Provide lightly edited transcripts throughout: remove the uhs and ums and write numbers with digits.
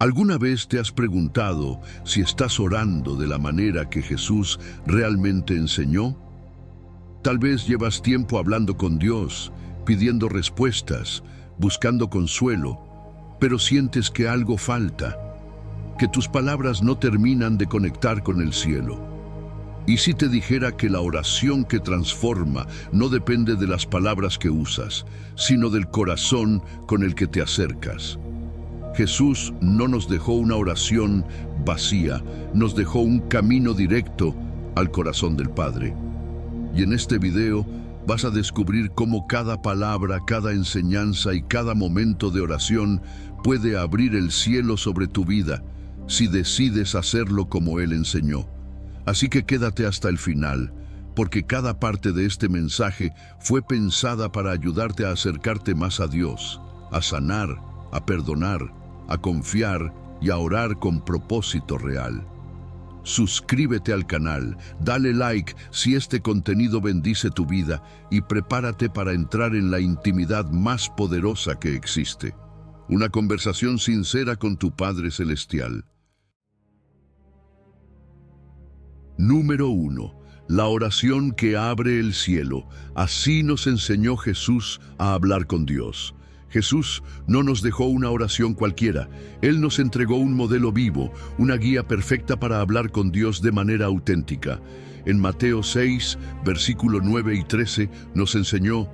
¿Alguna vez te has preguntado si estás orando de la manera que Jesús realmente enseñó? Tal vez llevas tiempo hablando con Dios, pidiendo respuestas, buscando consuelo, pero sientes que algo falta, que tus palabras no terminan de conectar con el cielo. ¿Y si te dijera que la oración que transforma no depende de las palabras que usas, sino del corazón con el que te acercas? Jesús no nos dejó una oración vacía, nos dejó un camino directo al corazón del Padre. Y en este video vas a descubrir cómo cada palabra, cada enseñanza y cada momento de oración puede abrir el cielo sobre tu vida si decides hacerlo como Él enseñó. Así que quédate hasta el final, porque cada parte de este mensaje fue pensada para ayudarte a acercarte más a Dios, a sanar, a perdonar, a confiar y a orar con propósito real. Suscríbete al canal, dale like si este contenido bendice tu vida y prepárate para entrar en la intimidad más poderosa que existe. Una conversación sincera con tu Padre Celestial. Número 1. La oración que abre el cielo. Así nos enseñó Jesús a hablar con Dios. Jesús no nos dejó una oración cualquiera. Él nos entregó un modelo vivo, una guía perfecta para hablar con Dios de manera auténtica. En Mateo 6, versículo 9 y 13, nos enseñó: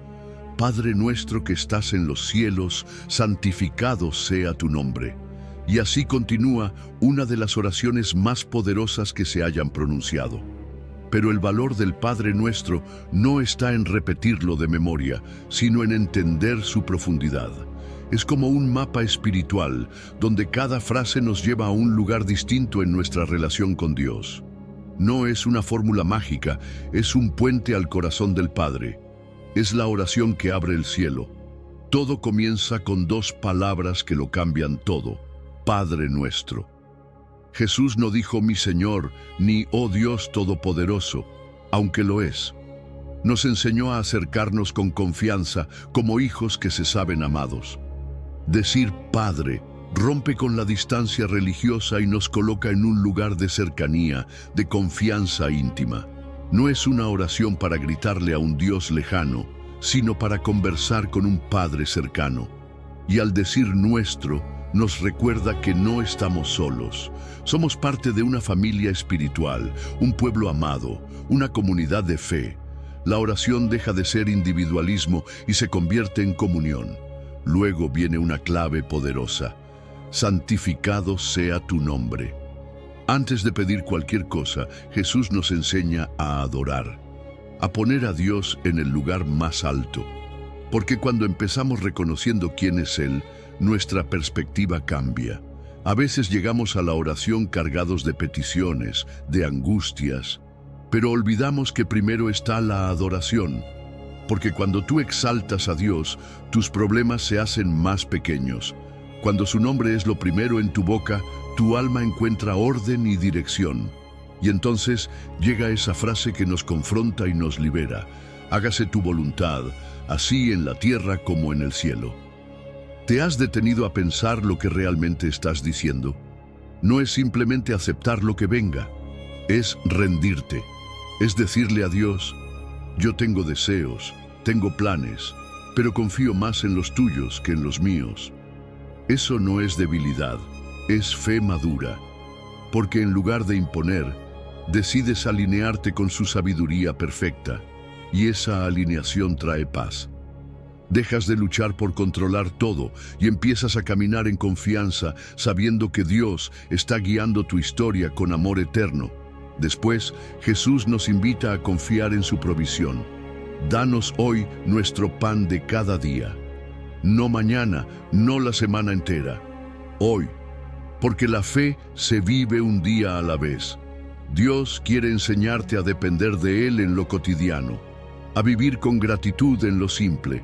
Padre nuestro que estás en los cielos, santificado sea tu nombre. Y así continúa una de las oraciones más poderosas que se hayan pronunciado. Pero el valor del Padre Nuestro no está en repetirlo de memoria, sino en entender su profundidad. Es como un mapa espiritual, donde cada frase nos lleva a un lugar distinto en nuestra relación con Dios. No es una fórmula mágica, es un puente al corazón del Padre. Es la oración que abre el cielo. Todo comienza con dos palabras que lo cambian todo: Padre Nuestro. Jesús no dijo mi Señor, ni oh Dios Todopoderoso, aunque lo es. Nos enseñó a acercarnos con confianza, como hijos que se saben amados. Decir Padre rompe con la distancia religiosa y nos coloca en un lugar de cercanía, de confianza íntima. No es una oración para gritarle a un Dios lejano, sino para conversar con un Padre cercano. Y al decir nuestro, nos recuerda que no estamos solos. Somos parte de una familia espiritual, un pueblo amado, una comunidad de fe. La oración deja de ser individualismo y se convierte en comunión. Luego viene una clave poderosa: santificado sea tu nombre. Antes de pedir cualquier cosa, Jesús nos enseña a adorar, a poner a Dios en el lugar más alto. Porque cuando empezamos reconociendo quién es Él, nuestra perspectiva cambia. A veces llegamos a la oración cargados de peticiones, de angustias, pero olvidamos que primero está la adoración. Porque cuando tú exaltas a Dios, tus problemas se hacen más pequeños. Cuando su nombre es lo primero en tu boca, tu alma encuentra orden y dirección. Y entonces llega esa frase que nos confronta y nos libera: hágase tu voluntad, así en la tierra como en el cielo. ¿Te has detenido a pensar lo que realmente estás diciendo? No es simplemente aceptar lo que venga, es rendirte. Es decirle a Dios: yo tengo deseos, tengo planes, pero confío más en los tuyos que en los míos. Eso no es debilidad, es fe madura, porque en lugar de imponer, decides alinearte con su sabiduría perfecta, y esa alineación trae paz. Dejas de luchar por controlar todo y empiezas a caminar en confianza, sabiendo que Dios está guiando tu historia con amor eterno. Después, Jesús nos invita a confiar en su provisión. Danos hoy nuestro pan de cada día. No mañana, no la semana entera. Hoy, porque la fe se vive un día a la vez. Dios quiere enseñarte a depender de Él en lo cotidiano, a vivir con gratitud en lo simple.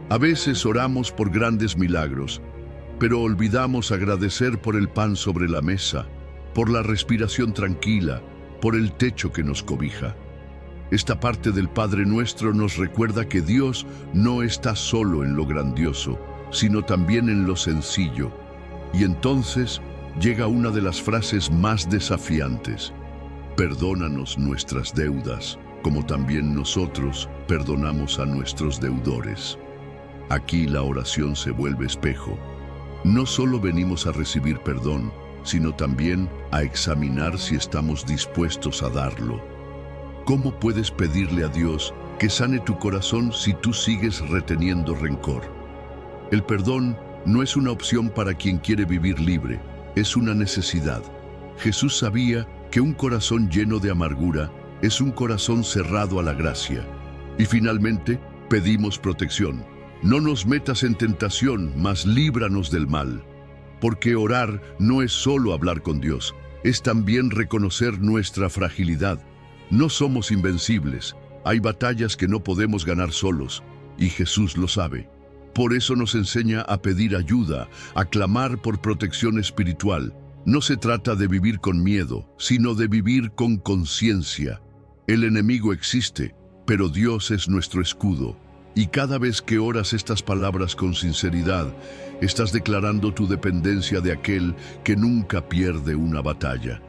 A veces oramos por grandes milagros, pero olvidamos agradecer por el pan sobre la mesa, por la respiración tranquila, por el techo que nos cobija. Esta parte del Padre Nuestro nos recuerda que Dios no está solo en lo grandioso, sino también en lo sencillo. Y entonces llega una de las frases más desafiantes. Perdónanos nuestras deudas, como también nosotros perdonamos a nuestros deudores. Aquí la oración se vuelve espejo. No solo venimos a recibir perdón, sino también a examinar si estamos dispuestos a darlo. ¿Cómo puedes pedirle a Dios que sane tu corazón si tú sigues reteniendo rencor? El perdón no es una opción para quien quiere vivir libre, es una necesidad. Jesús sabía que un corazón lleno de amargura es un corazón cerrado a la gracia. Y finalmente, pedimos protección. No nos metas en tentación, mas líbranos del mal. Porque orar no es solo hablar con Dios, es también reconocer nuestra fragilidad. No somos invencibles, hay batallas que no podemos ganar solos, y Jesús lo sabe. Por eso nos enseña a pedir ayuda, a clamar por protección espiritual. No se trata de vivir con miedo, sino de vivir con conciencia. El enemigo existe, pero Dios es nuestro escudo. Y cada vez que oras estas palabras con sinceridad, estás declarando tu dependencia de aquel que nunca pierde una batalla.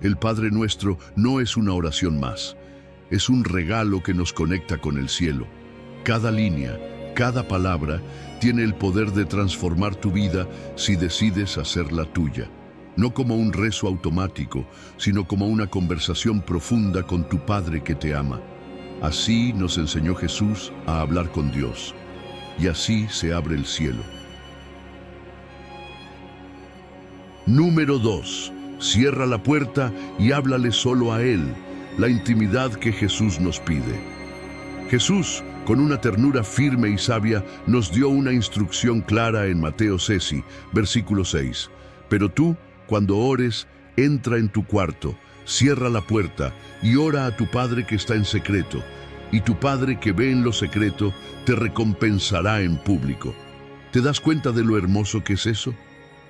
El Padre Nuestro no es una oración más, es un regalo que nos conecta con el cielo. Cada línea, cada palabra, tiene el poder de transformar tu vida si decides hacerla tuya. No como un rezo automático, sino como una conversación profunda con tu Padre que te ama. Así nos enseñó Jesús a hablar con Dios, y así se abre el cielo. Número 2. Cierra la puerta y háblale solo a Él, la intimidad que Jesús nos pide. Jesús, con una ternura firme y sabia, nos dio una instrucción clara en Mateo 6, versículo 6. Pero tú, cuando ores, entra en tu cuarto, cierra la puerta y ora a tu Padre que está en secreto, y tu Padre que ve en lo secreto te recompensará en público. ¿Te das cuenta de lo hermoso que es eso?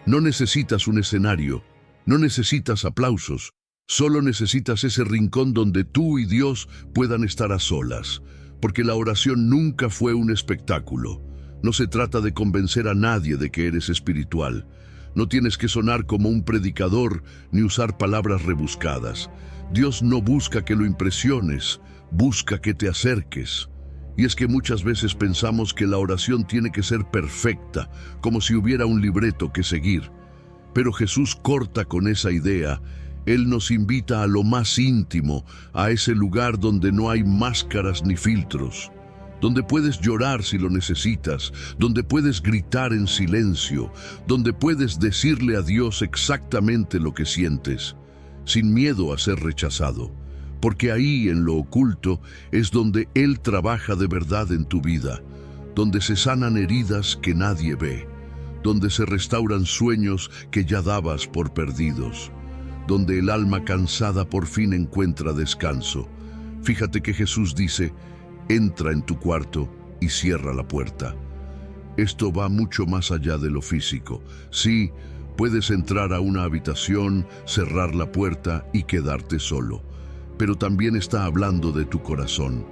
No necesitas un escenario, no necesitas aplausos, solo necesitas ese rincón donde tú y Dios puedan estar a solas, porque la oración nunca fue un espectáculo. No se trata de convencer a nadie de que eres espiritual. No tienes que sonar como un predicador ni usar palabras rebuscadas. Dios no busca que lo impresiones, busca que te acerques. Y es que muchas veces pensamos que la oración tiene que ser perfecta, como si hubiera un libreto que seguir. Pero Jesús corta con esa idea. Él nos invita a lo más íntimo, a ese lugar donde no hay máscaras ni filtros, donde puedes llorar si lo necesitas, donde puedes gritar en silencio, donde puedes decirle a Dios exactamente lo que sientes, sin miedo a ser rechazado, porque ahí en lo oculto es donde Él trabaja de verdad en tu vida, donde se sanan heridas que nadie ve, donde se restauran sueños que ya dabas por perdidos, donde el alma cansada por fin encuentra descanso. Fíjate que Jesús dice: entra en tu cuarto y cierra la puerta. Esto va mucho más allá de lo físico. Sí, puedes entrar a una habitación, cerrar la puerta y quedarte solo, pero también está hablando de tu corazón,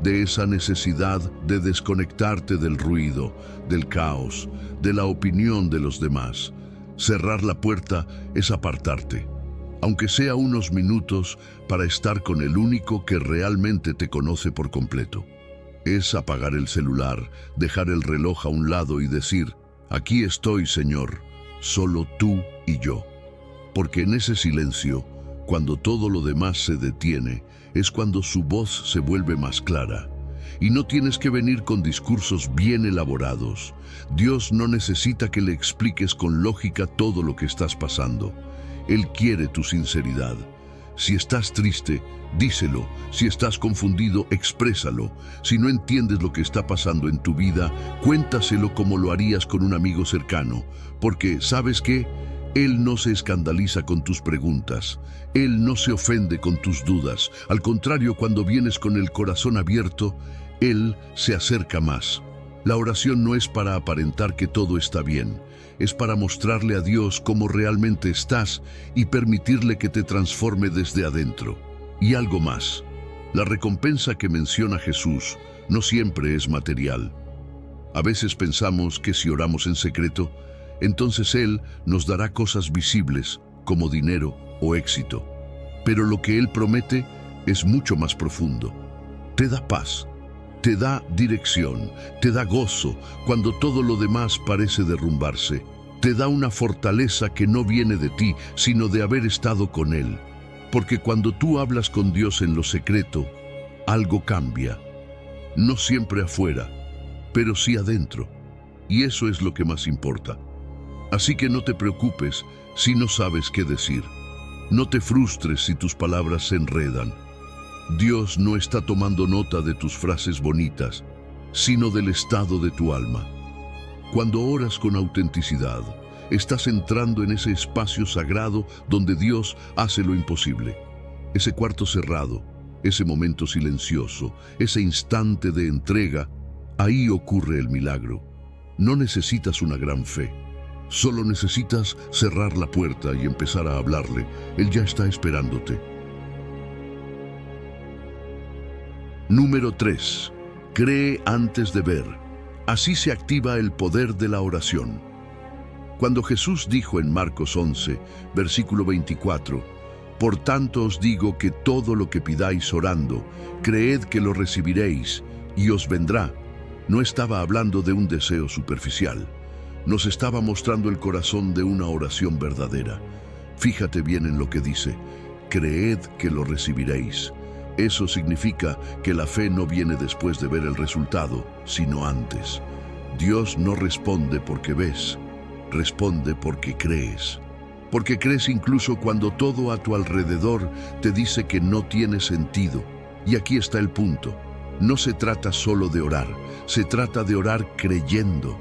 de esa necesidad de desconectarte del ruido, del caos, de la opinión de los demás. Cerrar la puerta es apartarte, aunque sea unos minutos, para estar con el único que realmente te conoce por completo. Es apagar el celular, dejar el reloj a un lado y decir: aquí estoy, Señor, solo tú y yo. Porque en ese silencio, cuando todo lo demás se detiene, es cuando su voz se vuelve más clara. Y no tienes que venir con discursos bien elaborados. Dios no necesita que le expliques con lógica todo lo que estás pasando. Él quiere tu sinceridad. Si estás triste, díselo. Si estás confundido, exprésalo. Si no entiendes lo que está pasando en tu vida, cuéntaselo como lo harías con un amigo cercano. Porque, ¿sabes qué? Él no se escandaliza con tus preguntas. Él no se ofende con tus dudas. Al contrario, cuando vienes con el corazón abierto, Él se acerca más. La oración no es para aparentar que todo está bien. Es para mostrarle a Dios cómo realmente estás y permitirle que te transforme desde adentro. Y algo más. La recompensa que menciona Jesús no siempre es material. A veces pensamos que si oramos en secreto, Entonces Él nos dará cosas visibles como dinero o éxito. Pero lo que Él promete es mucho más profundo. Te da paz, te da dirección, te da gozo cuando todo lo demás parece derrumbarse. Te da una fortaleza que no viene de ti, sino de haber estado con Él. Porque cuando tú hablas con Dios en lo secreto, algo cambia. No siempre afuera, pero sí adentro. Y eso es lo que más importa. Así que no te preocupes si no sabes qué decir. No te frustres si tus palabras se enredan. Dios no está tomando nota de tus frases bonitas, sino del estado de tu alma. Cuando oras con autenticidad, estás entrando en ese espacio sagrado donde Dios hace lo imposible. Ese cuarto cerrado, ese momento silencioso, ese instante de entrega, ahí ocurre el milagro. No necesitas una gran fe. Solo necesitas cerrar la puerta y empezar a hablarle. Él ya está esperándote. Número 3. Cree antes de ver. Así se activa el poder de la oración. Cuando Jesús dijo en Marcos 11, versículo 24, «Por tanto os digo que todo lo que pidáis orando, creed que lo recibiréis y os vendrá», no estaba hablando de un deseo superficial. Nos estaba mostrando el corazón de una oración verdadera. Fíjate bien en lo que dice, «Creed que lo recibiréis». Eso significa que la fe no viene después de ver el resultado, sino antes. Dios no responde porque ves, responde porque crees. Porque crees incluso cuando todo a tu alrededor te dice que no tiene sentido. Y aquí está el punto. No se trata solo de orar, se trata de orar creyendo.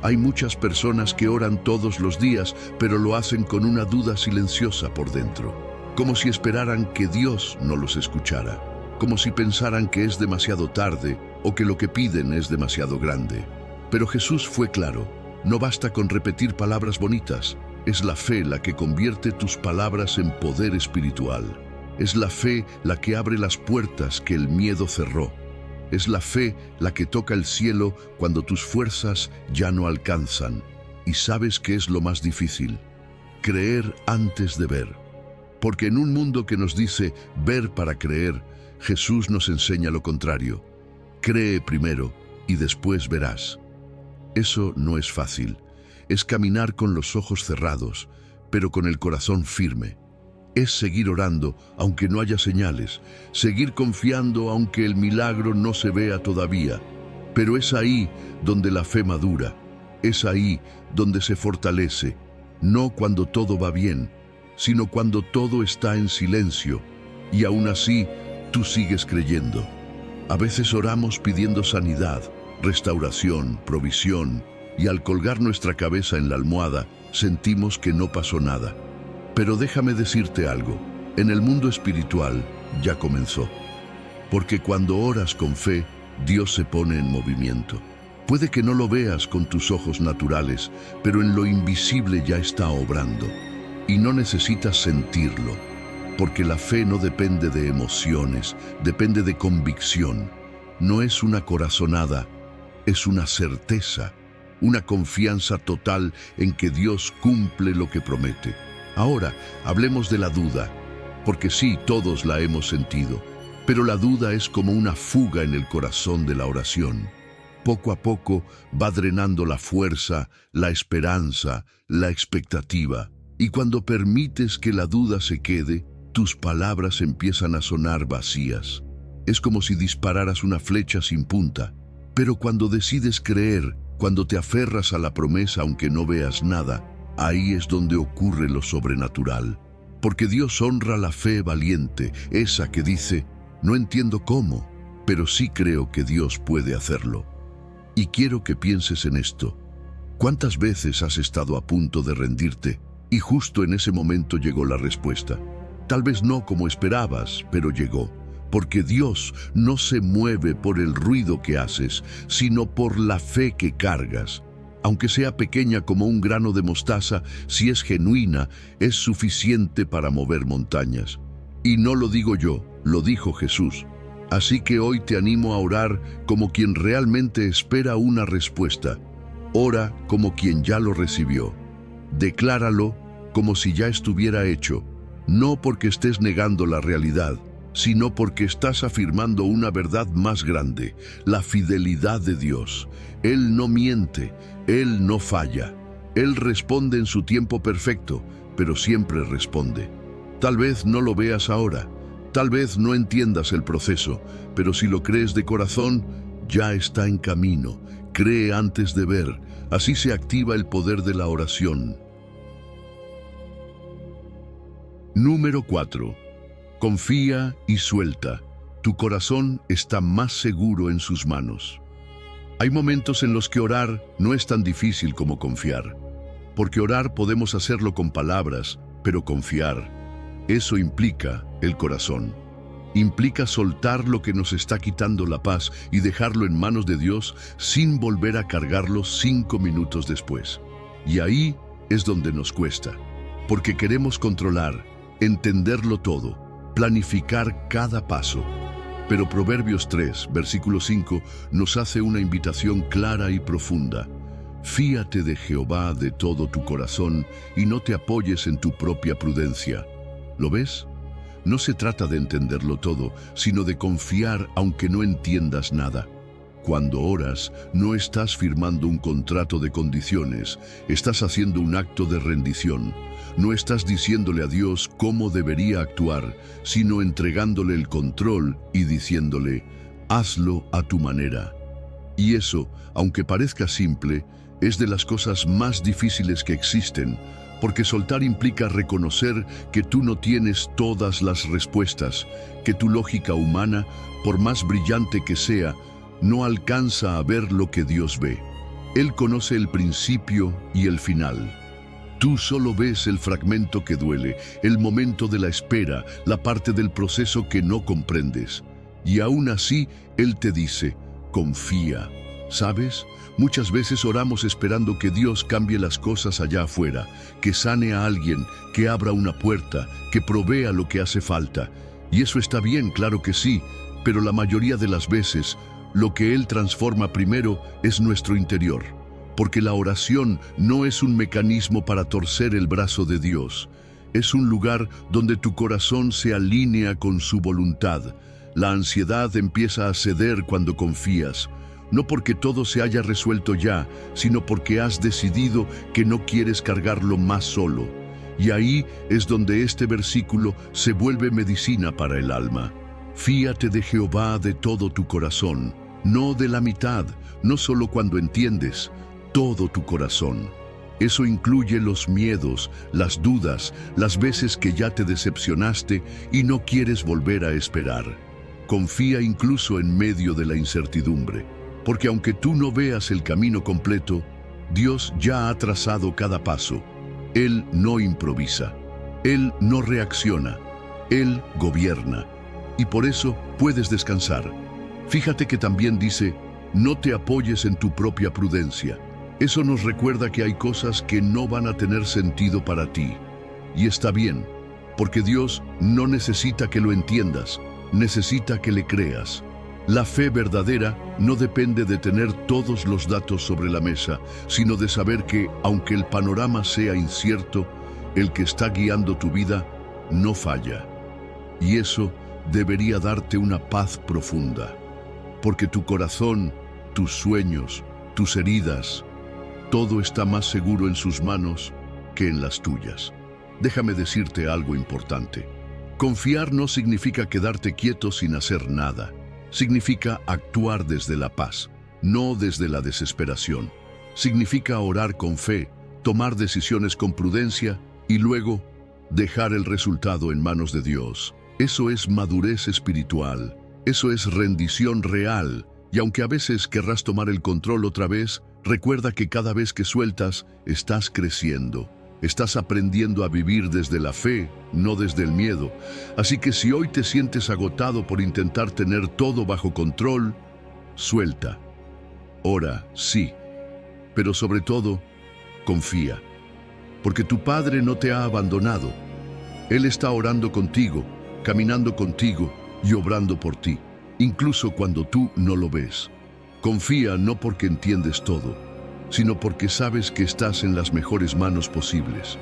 Hay muchas personas que oran todos los días, pero lo hacen con una duda silenciosa por dentro. Como si esperaran que Dios no los escuchara, como si pensaran que es demasiado tarde o que lo que piden es demasiado grande. Pero Jesús fue claro, no basta con repetir palabras bonitas, es la fe la que convierte tus palabras en poder espiritual. Es la fe la que abre las puertas que el miedo cerró. Es la fe la que toca el cielo cuando tus fuerzas ya no alcanzan. ¿Y sabes qué es lo más difícil? Creer antes de ver. Porque en un mundo que nos dice ver para creer, Jesús nos enseña lo contrario. Cree primero y después verás. Eso no es fácil. Es caminar con los ojos cerrados, pero con el corazón firme. Es seguir orando aunque no haya señales, seguir confiando aunque el milagro no se vea todavía. Pero es ahí donde la fe madura, es ahí donde se fortalece, no cuando todo va bien, sino cuando todo está en silencio, y aún así tú sigues creyendo. A veces oramos pidiendo sanidad, restauración, provisión, y al colgar nuestra cabeza en la almohada, sentimos que no pasó nada. Pero déjame decirte algo, en el mundo espiritual ya comenzó. Porque cuando oras con fe, Dios se pone en movimiento. Puede que no lo veas con tus ojos naturales, pero en lo invisible ya está obrando. Y no necesitas sentirlo, porque la fe no depende de emociones, depende de convicción. No es una corazonada, es una certeza, una confianza total en que Dios cumple lo que promete. Ahora, hablemos de la duda, porque sí, todos la hemos sentido, pero la duda es como una fuga en el corazón de la oración. Poco a poco va drenando la fuerza, la esperanza, la expectativa. Y cuando permites que la duda se quede, tus palabras empiezan a sonar vacías. Es como si dispararas una flecha sin punta. Pero cuando decides creer, cuando te aferras a la promesa aunque no veas nada, ahí es donde ocurre lo sobrenatural. Porque Dios honra la fe valiente, esa que dice, no entiendo cómo, pero sí creo que Dios puede hacerlo. Y quiero que pienses en esto. ¿Cuántas veces has estado a punto de rendirte? Y justo en ese momento llegó la respuesta. Tal vez no como esperabas, pero llegó. Porque Dios no se mueve por el ruido que haces, sino por la fe que cargas. Aunque sea pequeña como un grano de mostaza, si es genuina, es suficiente para mover montañas. Y no lo digo yo, lo dijo Jesús. Así que hoy te animo a orar como quien realmente espera una respuesta. Ora como quien ya lo recibió. Decláralo como si ya estuviera hecho, no porque estés negando la realidad, sino porque estás afirmando una verdad más grande, la fidelidad de Dios. Él no miente, Él no falla. Él responde en su tiempo perfecto, pero siempre responde. Tal vez no lo veas ahora, tal vez no entiendas el proceso, pero si lo crees de corazón, ya está en camino. Cree antes de ver, así se activa el poder de la oración. Número 4. Confía y suelta. Tu corazón está más seguro en sus manos. Hay momentos en los que orar no es tan difícil como confiar. Porque orar podemos hacerlo con palabras, pero confiar, eso implica el corazón. Implica soltar lo que nos está quitando la paz y dejarlo en manos de Dios sin volver a cargarlo 5 minutos después. Y ahí es donde nos cuesta, porque queremos controlar, entenderlo todo, planificar cada paso. Pero Proverbios 3, versículo 5, nos hace una invitación clara y profunda. Fíate de Jehová de todo tu corazón y no te apoyes en tu propia prudencia. ¿Lo ves? No se trata de entenderlo todo, sino de confiar aunque no entiendas nada. Cuando oras, no estás firmando un contrato de condiciones, estás haciendo un acto de rendición. No estás diciéndole a Dios cómo debería actuar, sino entregándole el control y diciéndole, hazlo a tu manera. Y eso, aunque parezca simple, es de las cosas más difíciles que existen, porque soltar implica reconocer que tú no tienes todas las respuestas, que tu lógica humana, por más brillante que sea, no alcanza a ver lo que Dios ve. Él conoce el principio y el final. Tú solo ves el fragmento que duele, el momento de la espera, la parte del proceso que no comprendes. Y aún así, Él te dice, confía. ¿Sabes? Muchas veces oramos esperando que Dios cambie las cosas allá afuera, que sane a alguien, que abra una puerta, que provea lo que hace falta. Y eso está bien, claro que sí, pero la mayoría de las veces, lo que Él transforma primero es nuestro interior. Porque la oración no es un mecanismo para torcer el brazo de Dios. Es un lugar donde tu corazón se alinea con su voluntad. La ansiedad empieza a ceder cuando confías. No porque todo se haya resuelto ya, sino porque has decidido que no quieres cargarlo más solo. Y ahí es donde este versículo se vuelve medicina para el alma. Fíate de Jehová de todo tu corazón, no de la mitad, no solo cuando entiendes, todo tu corazón. Eso incluye los miedos, las dudas, las veces que ya te decepcionaste y no quieres volver a esperar. Confía incluso en medio de la incertidumbre. Porque aunque tú no veas el camino completo, Dios ya ha trazado cada paso. Él no improvisa, Él no reacciona, Él gobierna. Y por eso puedes descansar. Fíjate que también dice, no te apoyes en tu propia prudencia. Eso nos recuerda que hay cosas que no van a tener sentido para ti. Y está bien, porque Dios no necesita que lo entiendas, necesita que le creas. La fe verdadera no depende de tener todos los datos sobre la mesa, sino de saber que, aunque el panorama sea incierto, el que está guiando tu vida no falla. Y eso debería darte una paz profunda, porque tu corazón, tus sueños, tus heridas, todo está más seguro en sus manos que en las tuyas. Déjame decirte algo importante. Confiar no significa quedarte quieto sin hacer nada. Significa actuar desde la paz, no desde la desesperación. Significa orar con fe, tomar decisiones con prudencia y luego dejar el resultado en manos de Dios. Eso es madurez espiritual, eso es rendición real. Y aunque a veces querrás tomar el control otra vez, recuerda que cada vez que sueltas, estás creciendo. Estás aprendiendo a vivir desde la fe, no desde el miedo. Así que si hoy te sientes agotado por intentar tener todo bajo control, suelta. Ora, sí, pero sobre todo, confía. Porque tu Padre no te ha abandonado. Él está orando contigo, caminando contigo y obrando por ti, incluso cuando tú no lo ves. Confía no porque entiendes todo, sino porque sabes que estás en las mejores manos posibles.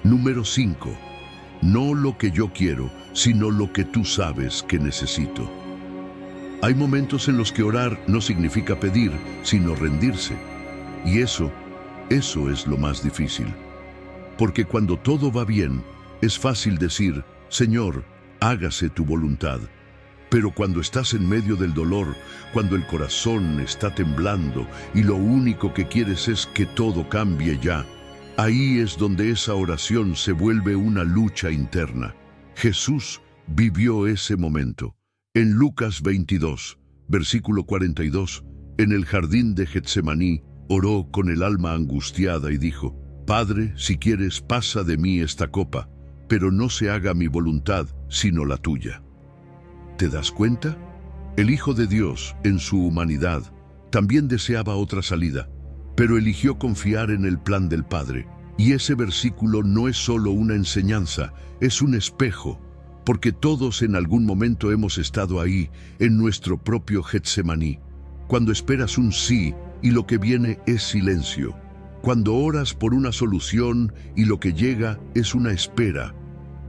Número 5. No lo que yo quiero, sino lo que tú sabes que necesito. Hay momentos en los que orar no significa pedir, sino rendirse. Y eso es lo más difícil. Porque cuando todo va bien, es fácil decir, Señor, hágase tu voluntad. Pero cuando estás en medio del dolor, cuando el corazón está temblando y lo único que quieres es que todo cambie ya, ahí es donde esa oración se vuelve una lucha interna. Jesús vivió ese momento. En Lucas 22, versículo 42, en el jardín de Getsemaní, oró con el alma angustiada y dijo, Padre, si quieres, pasa de mí esta copa, pero no se haga mi voluntad, sino la tuya. ¿Te das cuenta? El Hijo de Dios, en su humanidad, también deseaba otra salida, pero eligió confiar en el plan del Padre. Y ese versículo no es solo una enseñanza, es un espejo, porque todos en algún momento hemos estado ahí, en nuestro propio Getsemaní, cuando esperas un sí y lo que viene es silencio, cuando oras por una solución y lo que llega es una espera.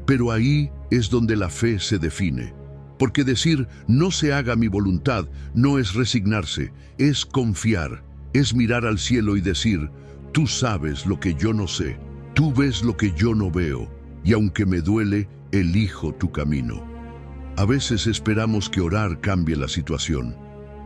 Pero ahí es donde la fe se define, porque decir no se haga mi voluntad no es resignarse, es confiar, es mirar al cielo y decir, tú sabes lo que yo no sé, tú ves lo que yo no veo, y aunque me duele, elijo tu camino. A veces esperamos que orar cambie la situación,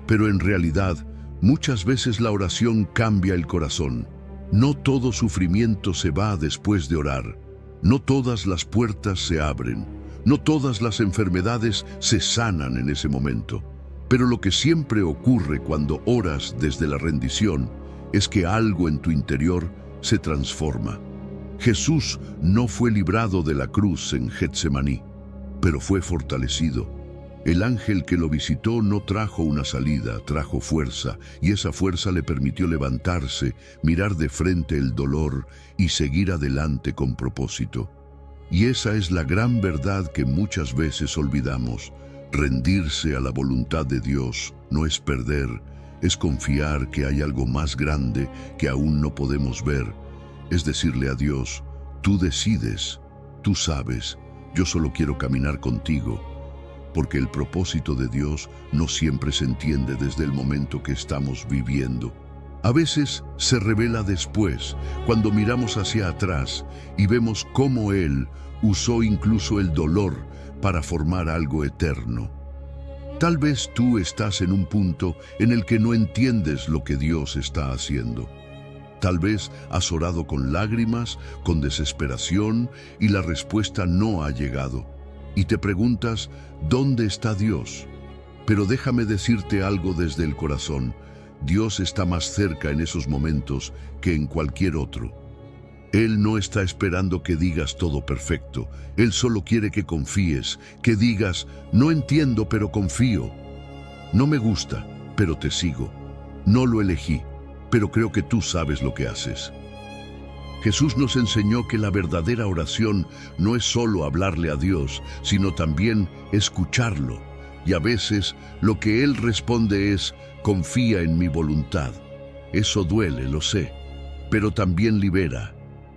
pero en realidad, muchas veces la oración cambia el corazón. No todo sufrimiento se va después de orar. No todas las puertas se abren. No todas las enfermedades se sanan en ese momento. Pero lo que siempre ocurre cuando oras desde la rendición es que algo en tu interior se transforma. Jesús no fue librado de la cruz en Getsemaní, pero fue fortalecido. El ángel que lo visitó no trajo una salida, trajo fuerza, y esa fuerza le permitió levantarse, mirar de frente el dolor y seguir adelante con propósito. Y esa es la gran verdad que muchas veces olvidamos. Rendirse a la voluntad de Dios no es perder, es confiar que hay algo más grande que aún no podemos ver. Es decirle a Dios, tú decides, tú sabes, yo solo quiero caminar contigo, porque el propósito de Dios no siempre se entiende desde el momento que estamos viviendo. A veces se revela después, cuando miramos hacia atrás y vemos cómo Él usó incluso el dolor para formar algo eterno. Tal vez tú estás en un punto en el que no entiendes lo que Dios está haciendo. Tal vez has orado con lágrimas, con desesperación, y la respuesta no ha llegado. Y te preguntas, ¿dónde está Dios? Pero déjame decirte algo desde el corazón. Dios está más cerca en esos momentos que en cualquier otro. Él no está esperando que digas todo perfecto. Él solo quiere que confíes, que digas, no entiendo, pero confío. No me gusta, pero te sigo. No lo elegí, pero creo que tú sabes lo que haces. Jesús nos enseñó que la verdadera oración no es solo hablarle a Dios, sino también escucharlo. Y a veces lo que Él responde es, confía en mi voluntad. Eso duele, lo sé, pero también libera,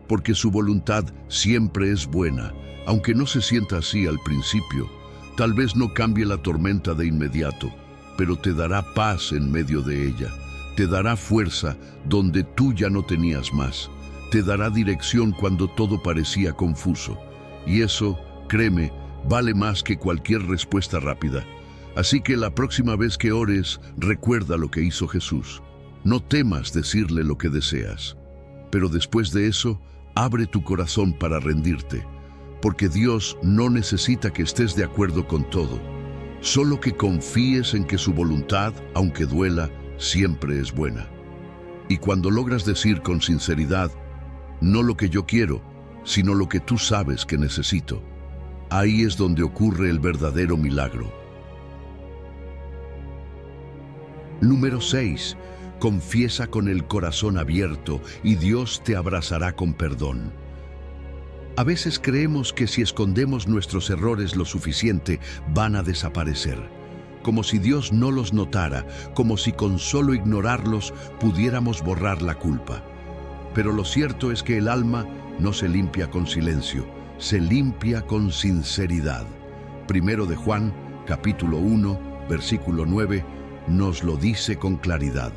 porque su voluntad siempre es buena, aunque no se sienta así al principio. Tal vez no cambie la tormenta de inmediato, pero te dará paz en medio de ella. Te dará fuerza donde tú ya no tenías más. Te dará dirección cuando todo parecía confuso. Y eso, créeme, vale más que cualquier respuesta rápida. Así que la próxima vez que ores, recuerda lo que hizo Jesús. No temas decirle lo que deseas. Pero después de eso, abre tu corazón para rendirte. Porque Dios no necesita que estés de acuerdo con todo. Solo que confíes en que su voluntad, aunque duela, siempre es buena. Y cuando logras decir con sinceridad, no lo que yo quiero, sino lo que tú sabes que necesito, ahí es donde ocurre el verdadero milagro. Número 6. Confiesa con el corazón abierto y Dios te abrazará con perdón. A veces creemos que si escondemos nuestros errores lo suficiente, van a desaparecer. como si Dios no los notara, como si con solo ignorarlos pudiéramos borrar la culpa. Pero lo cierto es que el alma no se limpia con silencio, se limpia con sinceridad. Primero de Juan, capítulo 1, versículo 9, nos lo dice con claridad.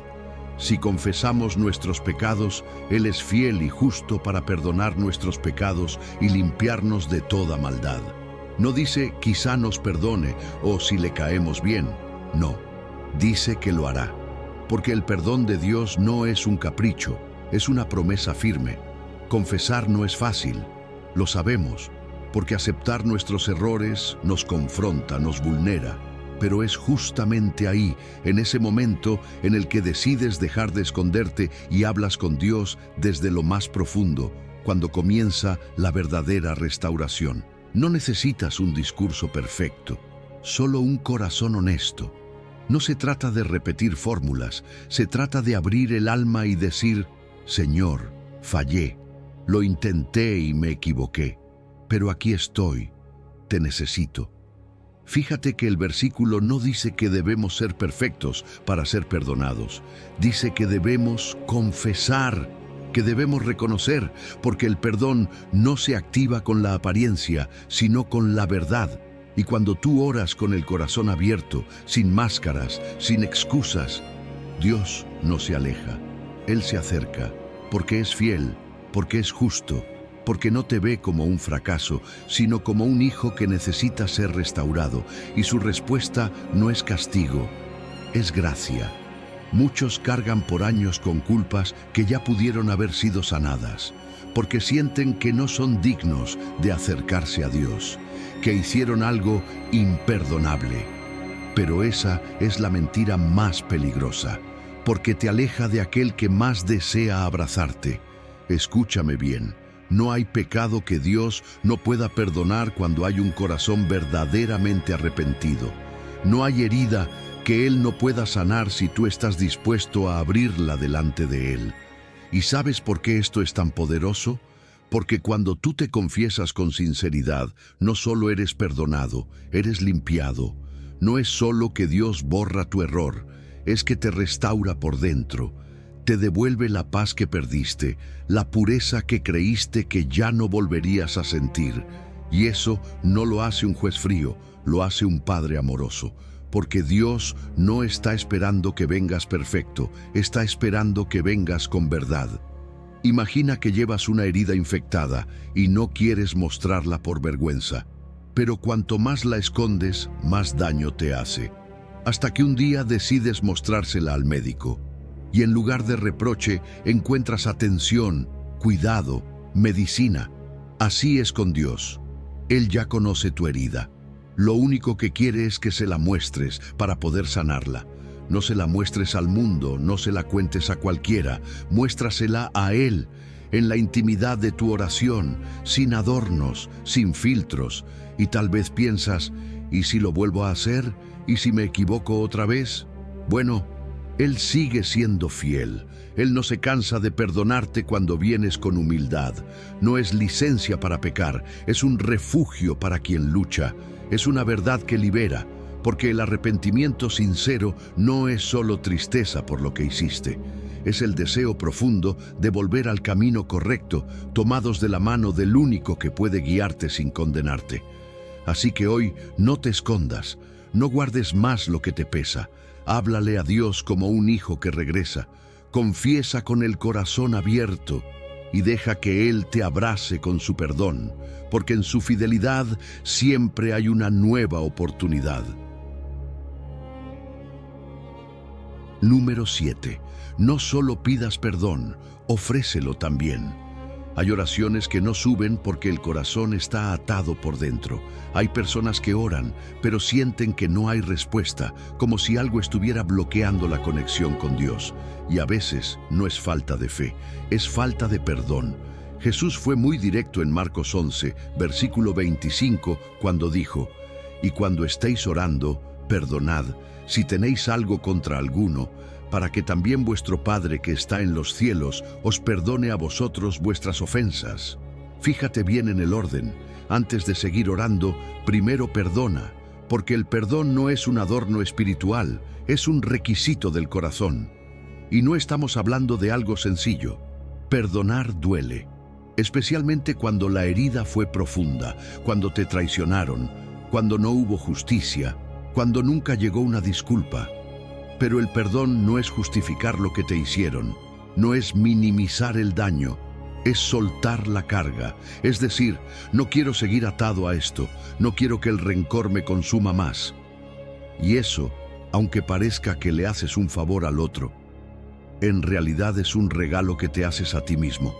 Si confesamos nuestros pecados, Él es fiel y justo para perdonar nuestros pecados y limpiarnos de toda maldad. No dice quizá nos perdone o si le caemos bien. No, dice que lo hará. Porque el perdón de Dios no es un capricho, es una promesa firme. Confesar no es fácil, lo sabemos, porque aceptar nuestros errores nos confronta, nos vulnera. Pero es justamente ahí, en ese momento, en el que decides dejar de esconderte y hablas con Dios desde lo más profundo, cuando comienza la verdadera restauración. No necesitas un discurso perfecto, solo un corazón honesto. No se trata de repetir fórmulas, se trata de abrir el alma y decir: Señor, fallé, lo intenté y me equivoqué, pero aquí estoy, te necesito. Fíjate que el versículo no dice que debemos ser perfectos para ser perdonados. Dice que debemos confesar, que debemos reconocer, porque el perdón no se activa con la apariencia, sino con la verdad. Y cuando tú oras con el corazón abierto, sin máscaras, sin excusas, Dios no se aleja. Él se acerca, porque es fiel, porque es justo, porque no te ve como un fracaso, sino como un hijo que necesita ser restaurado, y su respuesta no es castigo, es gracia. Muchos cargan por años con culpas que ya pudieron haber sido sanadas, porque sienten que no son dignos de acercarse a Dios, que hicieron algo imperdonable. Pero esa es la mentira más peligrosa, porque te aleja de aquel que más desea abrazarte. Escúchame bien. No hay pecado que Dios no pueda perdonar cuando hay un corazón verdaderamente arrepentido. No hay herida que Él no pueda sanar si tú estás dispuesto a abrirla delante de Él. ¿Y sabes por qué esto es tan poderoso? Porque cuando tú te confiesas con sinceridad, no solo eres perdonado, eres limpiado. No es solo que Dios borra tu error, es que te restaura por dentro. Te devuelve la paz que perdiste, la pureza que creíste que ya no volverías a sentir. Y eso no lo hace un juez frío, lo hace un Padre amoroso. Porque Dios no está esperando que vengas perfecto, está esperando que vengas con verdad. Imagina que llevas una herida infectada y no quieres mostrarla por vergüenza. Pero cuanto más la escondes, más daño te hace. Hasta que un día decides mostrársela al médico. Y en lugar de reproche, encuentras atención, cuidado, medicina. Así es con Dios. Él ya conoce tu herida. Lo único que quiere es que se la muestres para poder sanarla. No se la muestres al mundo, no se la cuentes a cualquiera. Muéstrasela a Él, en la intimidad de tu oración, sin adornos, sin filtros. Y tal vez piensas: ¿y si lo vuelvo a hacer? ¿Y si me equivoco otra vez? Bueno, Él sigue siendo fiel. Él no se cansa de perdonarte cuando vienes con humildad. No es licencia para pecar, es un refugio para quien lucha. Es una verdad que libera, porque el arrepentimiento sincero no es solo tristeza por lo que hiciste. Es el deseo profundo de volver al camino correcto, tomados de la mano del único que puede guiarte sin condenarte. Así que hoy no te escondas, no guardes más lo que te pesa. Háblale a Dios como un hijo que regresa. Confiesa con el corazón abierto y deja que Él te abrace con su perdón, porque en su fidelidad siempre hay una nueva oportunidad. Número 7. No solo pidas perdón, ofrécelo también. Hay oraciones que no suben porque el corazón está atado por dentro. Hay personas que oran, pero sienten que no hay respuesta, como si algo estuviera bloqueando la conexión con Dios. Y a veces no es falta de fe, es falta de perdón. Jesús fue muy directo en Marcos 11, versículo 25, cuando dijo: «Y cuando estéis orando, perdonad, si tenéis algo contra alguno, para que también vuestro Padre que está en los cielos os perdone a vosotros vuestras ofensas». Fíjate bien en el orden. Antes de seguir orando, primero perdona, porque el perdón no es un adorno espiritual, es un requisito del corazón. Y no estamos hablando de algo sencillo. Perdonar duele, especialmente cuando la herida fue profunda, cuando te traicionaron, cuando no hubo justicia, cuando nunca llegó una disculpa. Pero el perdón no es justificar lo que te hicieron, no es minimizar el daño, es soltar la carga. Es decir, no quiero seguir atado a esto, no quiero que el rencor me consuma más. Y eso, aunque parezca que le haces un favor al otro, en realidad es un regalo que te haces a ti mismo.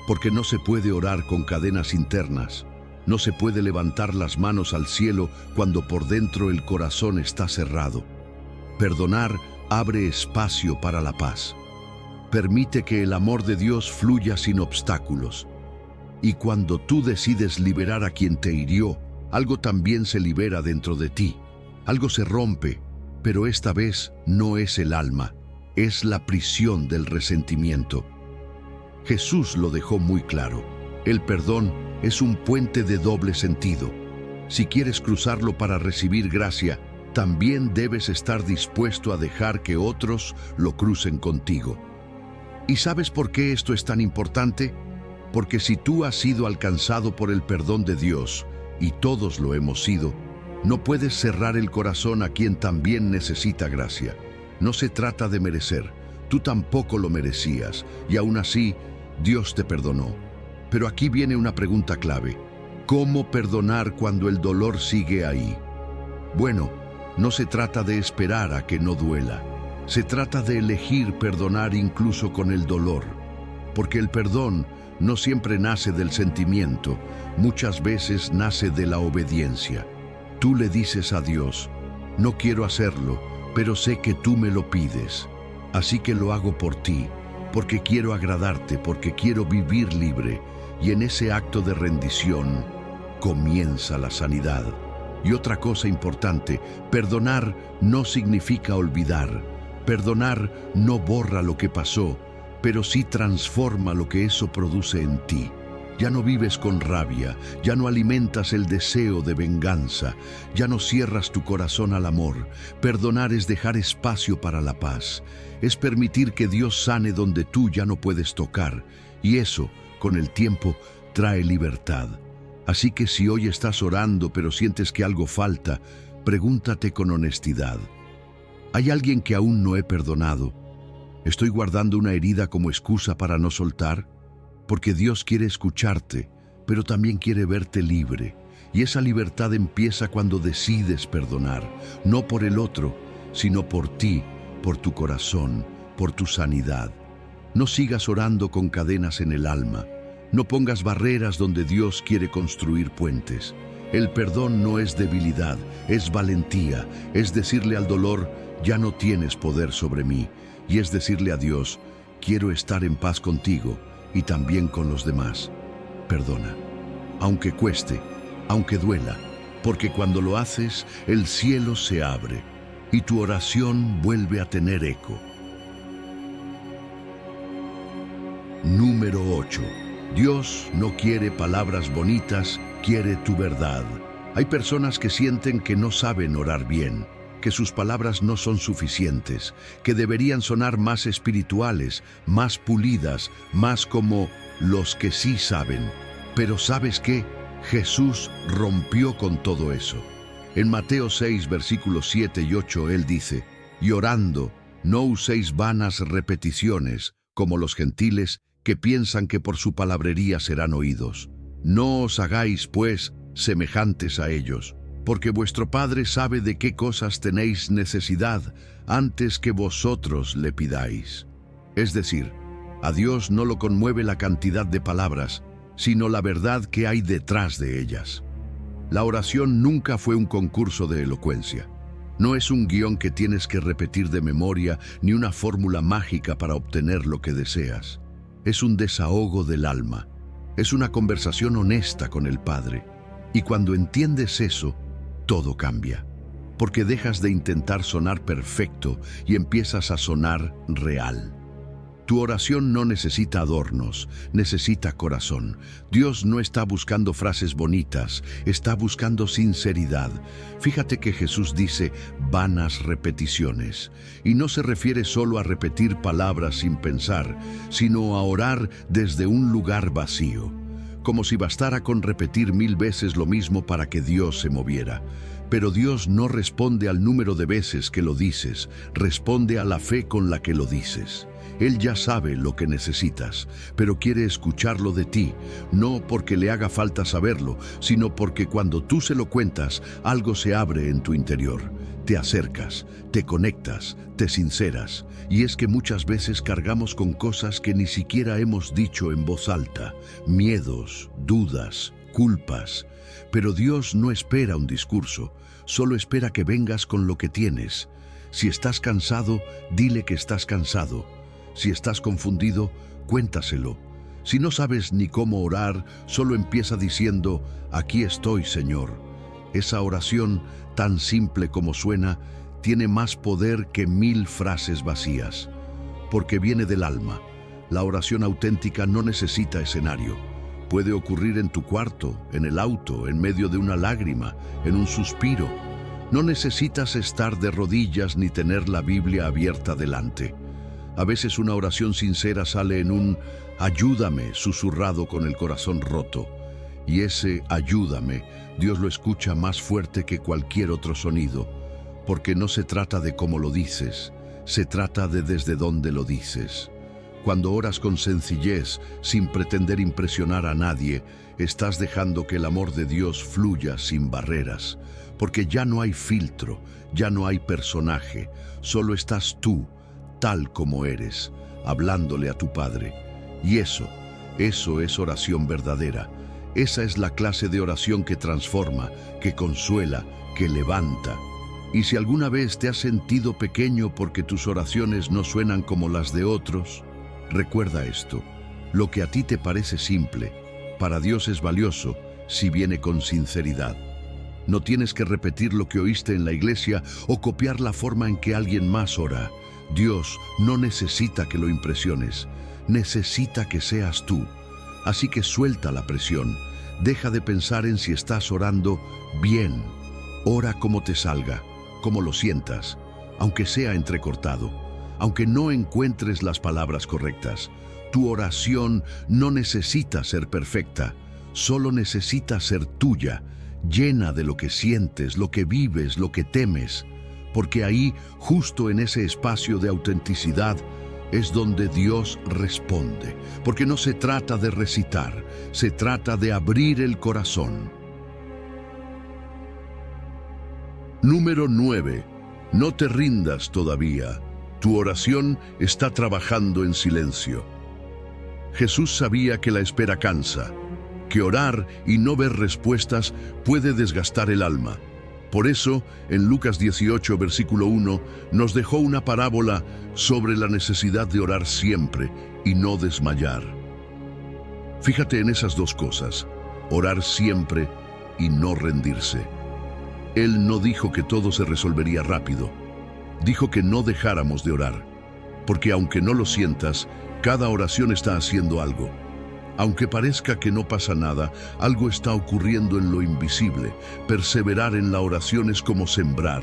Porque no se puede orar con cadenas internas, no se puede levantar las manos al cielo cuando por dentro el corazón está cerrado. Perdonar abre espacio para la paz. Permite que el amor de Dios fluya sin obstáculos. Y cuando tú decides liberar a quien te hirió, algo también se libera dentro de ti. Algo se rompe, pero esta vez no es el alma, es la prisión del resentimiento. Jesús lo dejó muy claro. El perdón es un puente de doble sentido. Si quieres cruzarlo para recibir gracia, también debes estar dispuesto a dejar que otros lo crucen contigo. ¿Y sabes por qué esto es tan importante? Porque si tú has sido alcanzado por el perdón de Dios, y todos lo hemos sido, no puedes cerrar el corazón a quien también necesita gracia. No se trata de merecer, tú tampoco lo merecías, y aún así, Dios te perdonó. Pero aquí viene una pregunta clave. ¿Cómo perdonar cuando el dolor sigue ahí? Bueno, no se trata de esperar a que no duela. Se trata de elegir perdonar incluso con el dolor. Porque el perdón no siempre nace del sentimiento, muchas veces nace de la obediencia. Tú le dices a Dios, no quiero hacerlo, pero sé que tú me lo pides. Así que lo hago por ti, porque quiero agradarte, porque quiero vivir libre. Y en ese acto de rendición comienza la sanidad. Y otra cosa importante, perdonar no significa olvidar. Perdonar no borra lo que pasó, pero sí transforma lo que eso produce en ti. Ya no vives con rabia, ya no alimentas el deseo de venganza, ya no cierras tu corazón al amor. Perdonar es dejar espacio para la paz, es permitir que Dios sane donde tú ya no puedes tocar, y eso, con el tiempo, trae libertad. Así que si hoy estás orando pero sientes que algo falta, pregúntate con honestidad. ¿Hay alguien que aún no he perdonado? ¿Estoy guardando una herida como excusa para no soltar? Porque Dios quiere escucharte, pero también quiere verte libre. Y esa libertad empieza cuando decides perdonar, no por el otro, sino por ti, por tu corazón, por tu sanidad. No sigas orando con cadenas en el alma. No pongas barreras donde Dios quiere construir puentes. El perdón no es debilidad, es valentía. Es decirle al dolor, ya no tienes poder sobre mí. Y es decirle a Dios, quiero estar en paz contigo y también con los demás. Perdona, aunque cueste, aunque duela, porque cuando lo haces, el cielo se abre y tu oración vuelve a tener eco. Número 8. Dios no quiere palabras bonitas, quiere tu verdad. Hay personas que sienten que no saben orar bien, que sus palabras no son suficientes, que deberían sonar más espirituales, más pulidas, más como los que sí saben. Pero ¿sabes qué? Jesús rompió con todo eso. En Mateo 6, versículos 7 y 8, Él dice, y orando, no uséis vanas repeticiones, como los gentiles, que piensan que por su palabrería serán oídos. No os hagáis, pues, semejantes a ellos, porque vuestro Padre sabe de qué cosas tenéis necesidad antes que vosotros le pidáis. Es decir, a Dios no lo conmueve la cantidad de palabras, sino la verdad que hay detrás de ellas. La oración nunca fue un concurso de elocuencia. No es un guión que tienes que repetir de memoria, ni una fórmula mágica para obtener lo que deseas. Es un desahogo del alma. Es una conversación honesta con el Padre. Y cuando entiendes eso, todo cambia. Porque dejas de intentar sonar perfecto y empiezas a sonar real. Tu oración no necesita adornos, necesita corazón. Dios no está buscando frases bonitas, está buscando sinceridad. Fíjate que Jesús dice vanas repeticiones, y no se refiere solo a repetir palabras sin pensar, sino a orar desde un lugar vacío, como si bastara con repetir 1000 veces lo mismo para que Dios se moviera. Pero Dios no responde al número de veces que lo dices, responde a la fe con la que lo dices. Él ya sabe lo que necesitas, pero quiere escucharlo de ti, no porque le haga falta saberlo, sino porque cuando tú se lo cuentas, algo se abre en tu interior. Te acercas, te conectas, te sinceras, y es que muchas veces cargamos con cosas que ni siquiera hemos dicho en voz alta, miedos, dudas, culpas. Pero Dios no espera un discurso, solo espera que vengas con lo que tienes. Si estás cansado, dile que estás cansado. Si estás confundido, cuéntaselo. Si no sabes ni cómo orar, solo empieza diciendo, aquí estoy, Señor. Esa oración, tan simple como suena, tiene más poder que 1000 frases vacías, porque viene del alma. La oración auténtica no necesita escenario. Puede ocurrir en tu cuarto, en el auto, en medio de una lágrima, en un suspiro. No necesitas estar de rodillas ni tener la Biblia abierta delante. A veces una oración sincera sale en un ayúdame susurrado con el corazón roto. Y ese ayúdame, Dios lo escucha más fuerte que cualquier otro sonido, porque no se trata de cómo lo dices, se trata de desde dónde lo dices. Cuando oras con sencillez, sin pretender impresionar a nadie, estás dejando que el amor de Dios fluya sin barreras, porque ya no hay filtro, ya no hay personaje, solo estás tú, tal como eres, hablándole a tu Padre. Y eso es oración verdadera. Esa es la clase de oración que transforma, que consuela, que levanta. Y si alguna vez te has sentido pequeño porque tus oraciones no suenan como las de otros, recuerda esto: lo que a ti te parece simple, para Dios es valioso si viene con sinceridad. No tienes que repetir lo que oíste en la iglesia o copiar la forma en que alguien más ora. Dios no necesita que lo impresiones, necesita que seas tú. Así que suelta la presión, deja de pensar en si estás orando bien. Ora como te salga, como lo sientas, aunque sea entrecortado. Aunque no encuentres las palabras correctas, tu oración no necesita ser perfecta, solo necesita ser tuya, llena de lo que sientes, lo que vives, lo que temes, porque ahí, justo en ese espacio de autenticidad, es donde Dios responde, porque no se trata de recitar, se trata de abrir el corazón. Número 9. No te rindas todavía. Tu oración está trabajando en silencio. Jesús sabía que la espera cansa, que orar y no ver respuestas puede desgastar el alma. Por eso, en Lucas 18, versículo 1, nos dejó una parábola sobre la necesidad de orar siempre y no desmayar. Fíjate en esas dos cosas, orar siempre y no rendirse. Él no dijo que todo se resolvería rápido. Dijo que no dejáramos de orar, porque aunque no lo sientas, cada oración está haciendo algo. Aunque parezca que no pasa nada, algo está ocurriendo en lo invisible. Perseverar en la oración es como sembrar.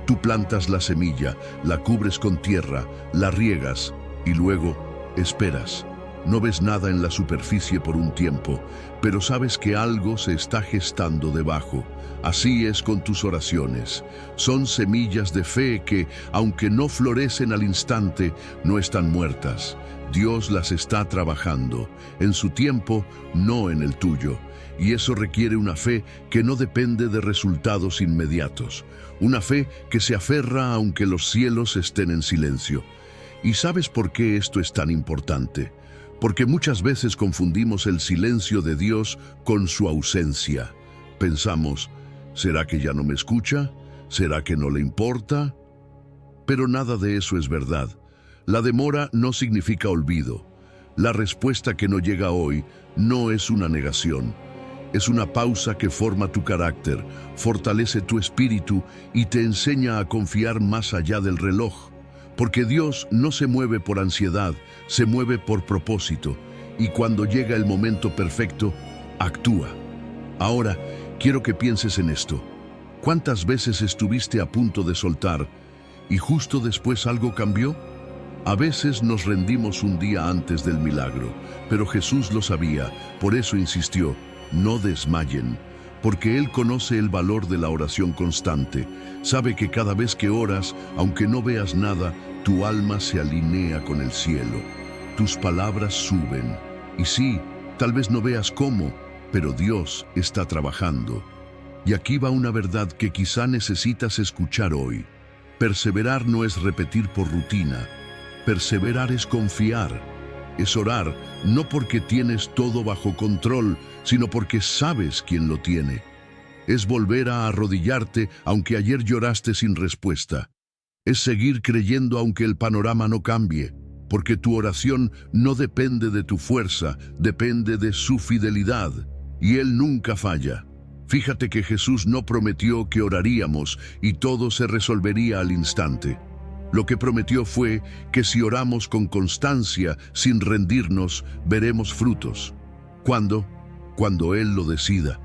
Tú plantas la semilla, la cubres con tierra, la riegas y luego esperas. No ves nada en la superficie por un tiempo, pero sabes que algo se está gestando debajo. Así es con tus oraciones. Son semillas de fe que, aunque no florecen al instante, no están muertas. Dios las está trabajando, en su tiempo, no en el tuyo. Y eso requiere una fe que no depende de resultados inmediatos. Una fe que se aferra aunque los cielos estén en silencio. ¿Y sabes por qué esto es tan importante? Porque muchas veces confundimos el silencio de Dios con su ausencia. Pensamos, ¿será que ya no me escucha? ¿Será que no le importa? Pero nada de eso es verdad. La demora no significa olvido. La respuesta que no llega hoy no es una negación. Es una pausa que forma tu carácter, fortalece tu espíritu y te enseña a confiar más allá del reloj. Porque Dios no se mueve por ansiedad, se mueve por propósito, y cuando llega el momento perfecto, actúa. Ahora, quiero que pienses en esto. ¿Cuántas veces estuviste a punto de soltar y justo después algo cambió? A veces nos rendimos un día antes del milagro, pero Jesús lo sabía, por eso insistió, no desmayen, porque Él conoce el valor de la oración constante. Sabe que cada vez que oras, aunque no veas nada, tu alma se alinea con el cielo. Tus palabras suben. Y sí, tal vez no veas cómo, pero Dios está trabajando. Y aquí va una verdad que quizá necesitas escuchar hoy. Perseverar no es repetir por rutina. Perseverar es confiar. Es orar, no porque tienes todo bajo control, sino porque sabes quién lo tiene. Es volver a arrodillarte aunque ayer lloraste sin respuesta. Es seguir creyendo aunque el panorama no cambie, porque tu oración no depende de tu fuerza, depende de su fidelidad, y Él nunca falla. Fíjate que Jesús no prometió que oraríamos y todo se resolvería al instante. Lo que prometió fue que si oramos con constancia, sin rendirnos, veremos frutos. ¿Cuándo? Cuando Él lo decida.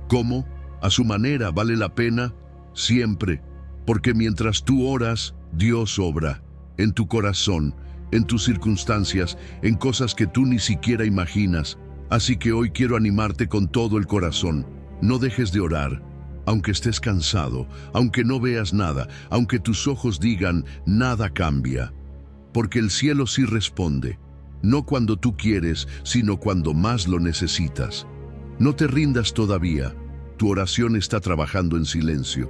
¿Cómo? A su manera. ¿Vale la pena? Siempre. Porque mientras tú oras, Dios obra. En tu corazón, en tus circunstancias, en cosas que tú ni siquiera imaginas. Así que hoy quiero animarte con todo el corazón. No dejes de orar. Aunque estés cansado, aunque no veas nada, aunque tus ojos digan, nada cambia. Porque el cielo sí responde, no cuando tú quieres, sino cuando más lo necesitas. No te rindas todavía, tu oración está trabajando en silencio.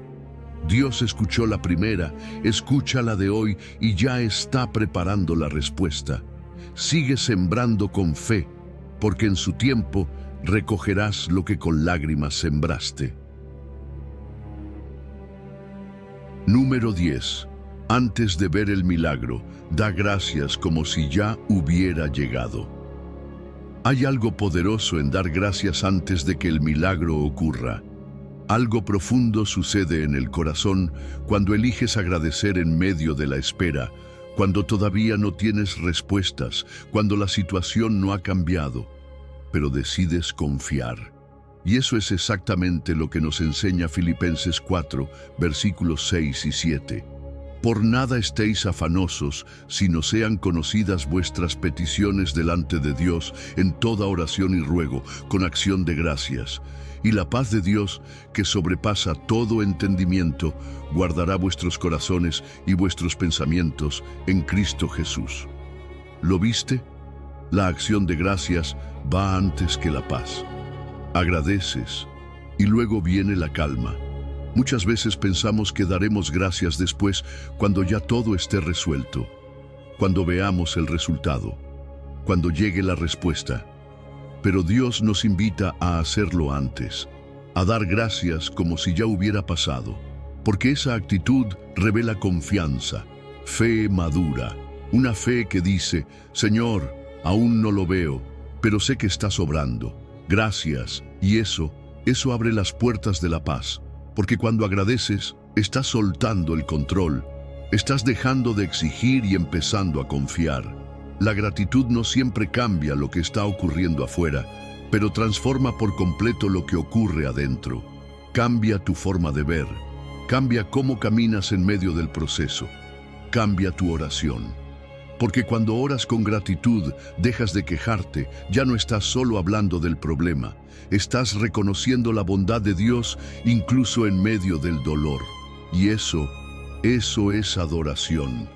Dios escuchó la primera, escucha la de hoy y ya está preparando la respuesta. Sigue sembrando con fe, porque en su tiempo recogerás lo que con lágrimas sembraste. Número 10. Antes de ver el milagro, da gracias como si ya hubiera llegado. Hay algo poderoso en dar gracias antes de que el milagro ocurra. Algo profundo sucede en el corazón cuando eliges agradecer en medio de la espera, cuando todavía no tienes respuestas, cuando la situación no ha cambiado, pero decides confiar. Y eso es exactamente lo que nos enseña Filipenses 4, versículos 6 y 7. Por nada estéis afanosos, sino sean conocidas vuestras peticiones delante de Dios en toda oración y ruego, con acción de gracias. Y la paz de Dios, que sobrepasa todo entendimiento, guardará vuestros corazones y vuestros pensamientos en Cristo Jesús. ¿Lo viste? La acción de gracias va antes que la paz. Agradeces y luego viene la calma. Muchas veces pensamos que daremos gracias después cuando ya todo esté resuelto, cuando veamos el resultado, cuando llegue la respuesta. Pero Dios nos invita a hacerlo antes, a dar gracias como si ya hubiera pasado, porque esa actitud revela confianza, fe madura, una fe que dice, Señor, aún no lo veo, pero sé que estás obrando. Gracias, y eso abre las puertas de la paz, porque cuando agradeces, estás soltando el control, estás dejando de exigir y empezando a confiar. La gratitud no siempre cambia lo que está ocurriendo afuera, pero transforma por completo lo que ocurre adentro. Cambia tu forma de ver, cambia cómo caminas en medio del proceso, cambia tu oración. Porque cuando oras con gratitud, dejas de quejarte, ya no estás solo hablando del problema, estás reconociendo la bondad de Dios incluso en medio del dolor. Y eso es adoración.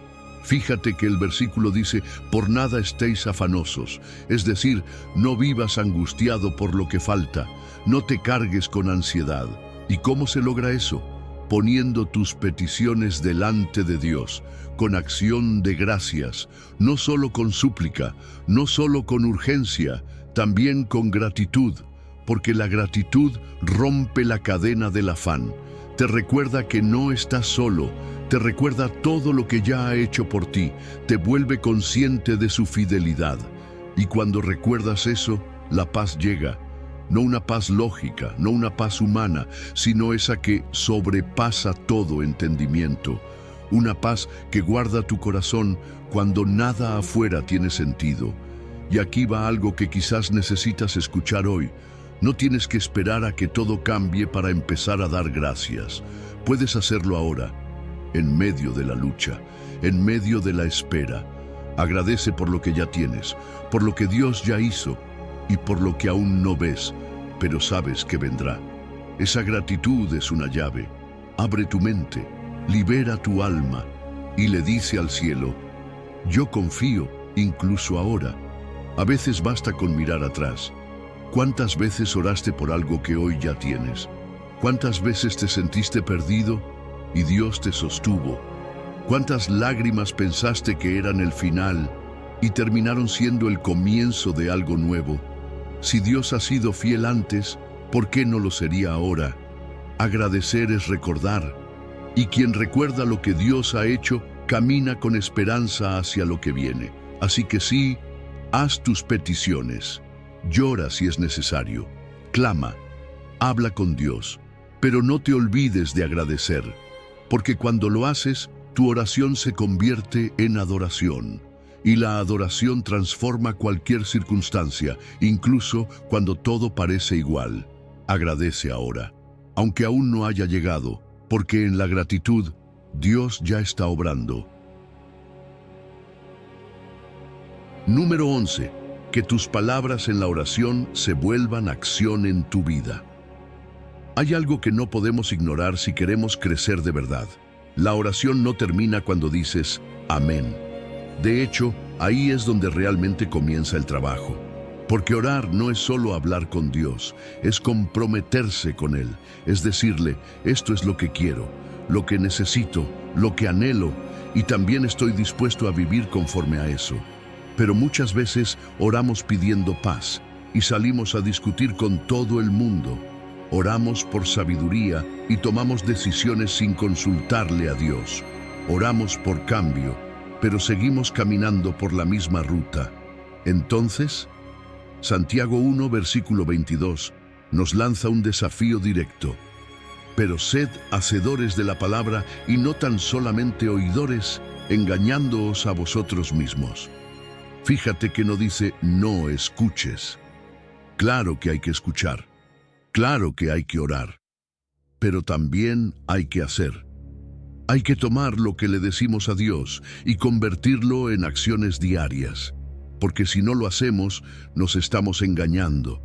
Fíjate que el versículo dice, por nada estéis afanosos, es decir, no vivas angustiado por lo que falta, no te cargues con ansiedad. ¿Y cómo se logra eso? Poniendo tus peticiones delante de Dios, con acción de gracias, no solo con súplica, no solo con urgencia, también con gratitud, porque la gratitud rompe la cadena del afán. Te recuerda que no estás solo, te recuerda todo lo que ya ha hecho por ti, te vuelve consciente de su fidelidad. Y cuando recuerdas eso, la paz llega. No una paz lógica, no una paz humana, sino esa que sobrepasa todo entendimiento. una paz que guarda tu corazón cuando nada afuera tiene sentido. Y aquí va algo que quizás necesitas escuchar hoy. No tienes que esperar a que todo cambie para empezar a dar gracias. Puedes hacerlo ahora, en medio de la lucha, en medio de la espera. Agradece por lo que ya tienes, por lo que Dios ya hizo y por lo que aún no ves, pero sabes que vendrá. Esa gratitud es una llave. Abre tu mente, libera tu alma y le dice al cielo: yo confío incluso ahora. A veces basta con mirar atrás. ¿Cuántas veces oraste por algo que hoy ya tienes? ¿Cuántas veces te sentiste perdido y Dios te sostuvo? ¿Cuántas lágrimas pensaste que eran el final y terminaron siendo el comienzo de algo nuevo? Si Dios ha sido fiel antes, ¿por qué no lo sería ahora? Agradecer es recordar, y quien recuerda lo que Dios ha hecho, camina con esperanza hacia lo que viene. Así que sí, haz tus peticiones, llora si es necesario, clama, habla con Dios, pero no te olvides de agradecer, porque cuando lo haces, tu oración se convierte en adoración, y la adoración transforma cualquier circunstancia, incluso cuando todo parece igual. Agradece ahora, aunque aún no haya llegado, porque en la gratitud, Dios ya está obrando. Número 11. Que tus palabras en la oración se vuelvan acción en tu vida. Hay algo que no podemos ignorar si queremos crecer de verdad. La oración no termina cuando dices amén. De hecho, ahí es donde realmente comienza el trabajo. Porque orar no es solo hablar con Dios, es comprometerse con Él. Es decirle: esto es lo que quiero, lo que necesito, lo que anhelo, y también estoy dispuesto a vivir conforme a eso. Pero muchas veces oramos pidiendo paz y salimos a discutir con todo el mundo. Oramos por sabiduría y tomamos decisiones sin consultarle a Dios. Oramos por cambio, pero seguimos caminando por la misma ruta. Entonces, Santiago 1, versículo 22, nos lanza un desafío directo. Pero sed hacedores de la palabra y no tan solamente oidores, engañándoos a vosotros mismos. Fíjate que no dice no escuches. Claro que hay que escuchar, claro que hay que orar, pero también hay que hacer. Hay que tomar lo que le decimos a Dios y convertirlo en acciones diarias, porque si no lo hacemos, nos estamos engañando.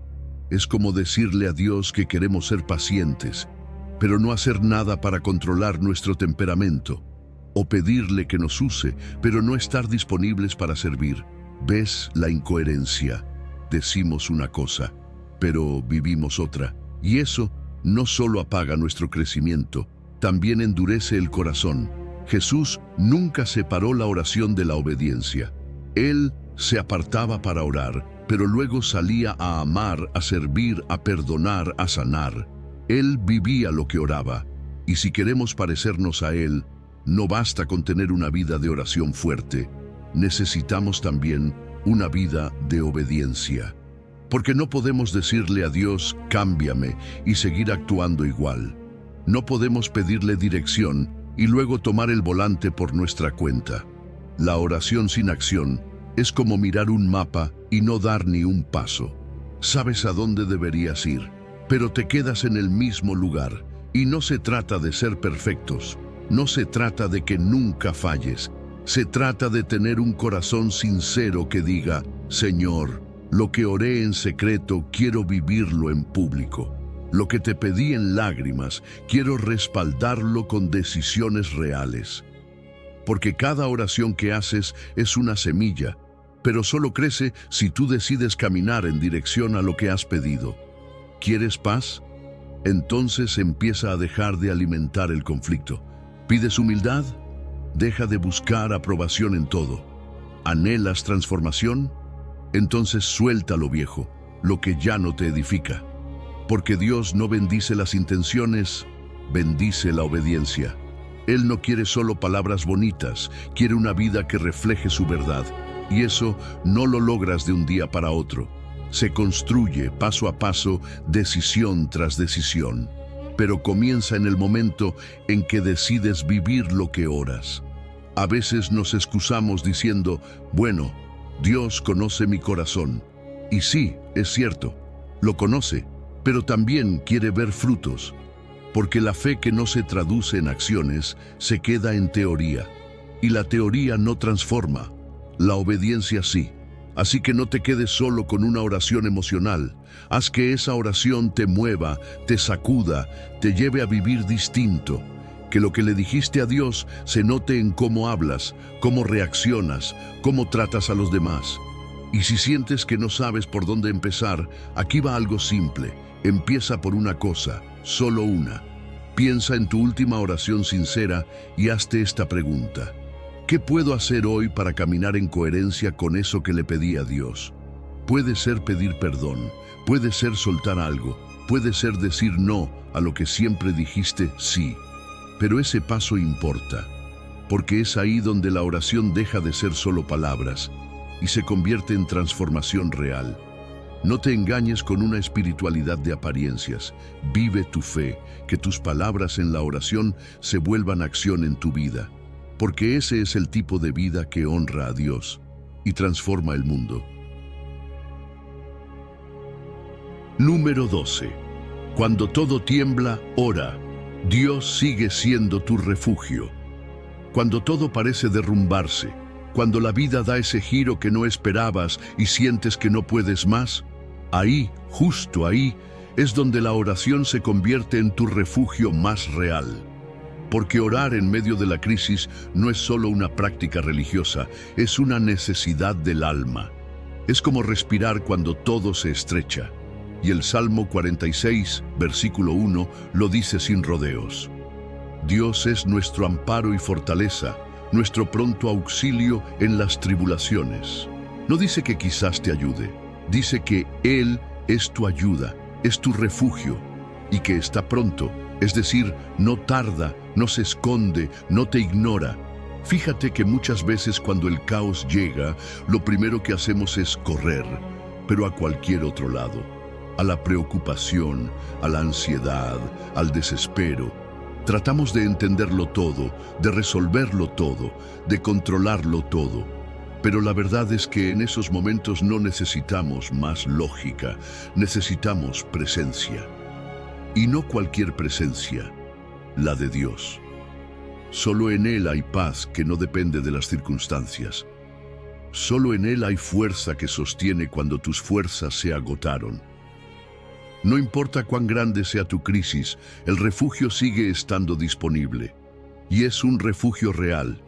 Es como decirle a Dios que queremos ser pacientes, pero no hacer nada para controlar nuestro temperamento, o pedirle que nos use, pero no estar disponibles para servir. ¿Ves la incoherencia? Decimos una cosa, pero vivimos otra, y eso no solo apaga nuestro crecimiento, también endurece el corazón. Jesús nunca separó la oración de la obediencia. Él se apartaba para orar, pero luego salía a amar, a servir, a perdonar, a sanar. Él vivía lo que oraba, y si queremos parecernos a Él, no basta con tener una vida de oración fuerte. Necesitamos también una vida de obediencia. Porque no podemos decirle a Dios, cámbiame, y seguir actuando igual. No podemos pedirle dirección y luego tomar el volante por nuestra cuenta. La oración sin acción es como mirar un mapa y no dar ni un paso. Sabes a dónde deberías ir, pero te quedas en el mismo lugar. Y no se trata de ser perfectos, no se trata de que nunca falles. Se trata de tener un corazón sincero que diga: Señor, lo que oré en secreto quiero vivirlo en público. Lo que te pedí en lágrimas quiero respaldarlo con decisiones reales. Porque cada oración que haces es una semilla, pero solo crece si tú decides caminar en dirección a lo que has pedido. ¿Quieres paz? Entonces empieza a dejar de alimentar el conflicto. ¿Pides humildad? Deja de buscar aprobación en todo. ¿Anhelas transformación? Entonces suelta lo viejo, lo que ya no te edifica. Porque Dios no bendice las intenciones, bendice la obediencia. Él no quiere solo palabras bonitas, quiere una vida que refleje su verdad. Y eso no lo logras de un día para otro. Se construye paso a paso, decisión tras decisión. pero comienza en el momento en que decides vivir lo que oras. A veces nos excusamos diciendo, bueno, Dios conoce mi corazón. Y sí, es cierto, lo conoce, pero también quiere ver frutos, porque la fe que no se traduce en acciones se queda en teoría, y la teoría no transforma, la obediencia sí. Así que no te quedes solo con una oración emocional, haz que esa oración te mueva, te sacuda, te lleve a vivir distinto, que lo que le dijiste a Dios se note en cómo hablas, cómo reaccionas, cómo tratas a los demás. Y si sientes que no sabes por dónde empezar, aquí va algo simple. Empieza por una cosa, solo una. Piensa en tu última oración sincera y hazte esta pregunta. ¿Qué puedo hacer hoy para caminar en coherencia con eso que le pedí a Dios? Puede ser pedir perdón, puede ser soltar algo, puede ser decir no a lo que siempre dijiste sí. Pero ese paso importa, porque es ahí donde la oración deja de ser solo palabras y se convierte en transformación real. No te engañes con una espiritualidad de apariencias. Vive tu fe, que tus palabras en la oración se vuelvan acción en tu vida, porque ese es el tipo de vida que honra a Dios y transforma el mundo. Número 12. Cuando todo tiembla, ora. Dios sigue siendo tu refugio. Cuando todo parece derrumbarse, cuando la vida da ese giro que no esperabas y sientes que no puedes más, ahí, justo ahí, es donde la oración se convierte en tu refugio más real. Porque orar en medio de la crisis no es solo una práctica religiosa, es una necesidad del alma. Es como respirar cuando todo se estrecha. Y el Salmo 46, versículo 1, lo dice sin rodeos. Dios es nuestro amparo y fortaleza, nuestro pronto auxilio en las tribulaciones. No dice que quizás te ayude, dice que Él es tu ayuda, es tu refugio, y que está pronto, es decir, no tarda, no se esconde, no te ignora. Fíjate que muchas veces cuando el caos llega, lo primero que hacemos es correr, pero a cualquier otro lado, a la preocupación, a la ansiedad, al desespero. Tratamos de entenderlo todo, de resolverlo todo, de controlarlo todo. Pero la verdad es que en esos momentos no necesitamos más lógica, necesitamos presencia. Y no cualquier presencia, la de Dios. Solo en Él hay paz que no depende de las circunstancias. Solo en Él hay fuerza que sostiene cuando tus fuerzas se agotaron. No importa cuán grande sea tu crisis, el refugio sigue estando disponible. Y es un refugio real.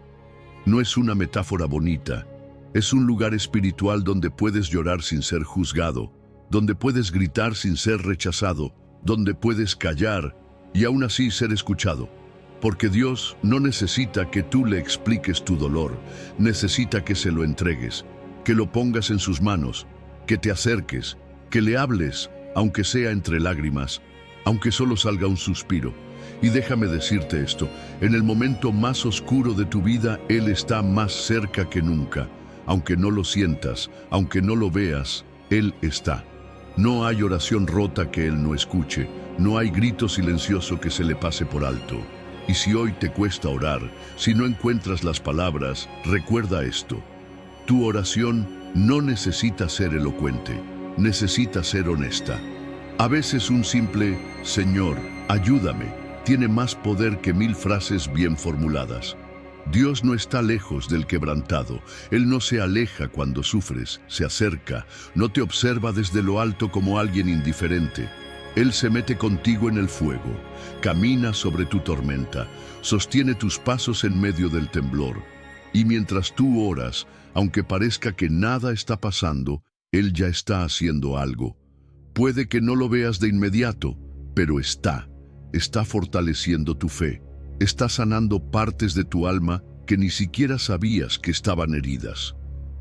No es una metáfora bonita. Es un lugar espiritual donde puedes llorar sin ser juzgado, donde puedes gritar sin ser rechazado, donde puedes callar y aún así ser escuchado. Porque Dios no necesita que tú le expliques tu dolor, necesita que se lo entregues, que lo pongas en sus manos, que te acerques, que le hables, aunque sea entre lágrimas, aunque solo salga un suspiro. Y déjame decirte esto, en el momento más oscuro de tu vida, Él está más cerca que nunca. Aunque no lo sientas, aunque no lo veas, Él está. No hay oración rota que Él no escuche, no hay grito silencioso que se le pase por alto. Y si hoy te cuesta orar, si no encuentras las palabras, recuerda esto. Tu oración no necesita ser elocuente, necesita ser honesta. A veces un simple «Señor, ayúdame» tiene más poder que 1000 frases bien formuladas. Dios no está lejos del quebrantado. Él no se aleja cuando sufres, se acerca, no te observa desde lo alto como alguien indiferente. Él se mete contigo en el fuego, camina sobre tu tormenta, sostiene tus pasos en medio del temblor. Y mientras tú oras, aunque parezca que nada está pasando, Él ya está haciendo algo. Puede que no lo veas de inmediato, pero está fortaleciendo tu fe, está sanando partes de tu alma que ni siquiera sabías que estaban heridas.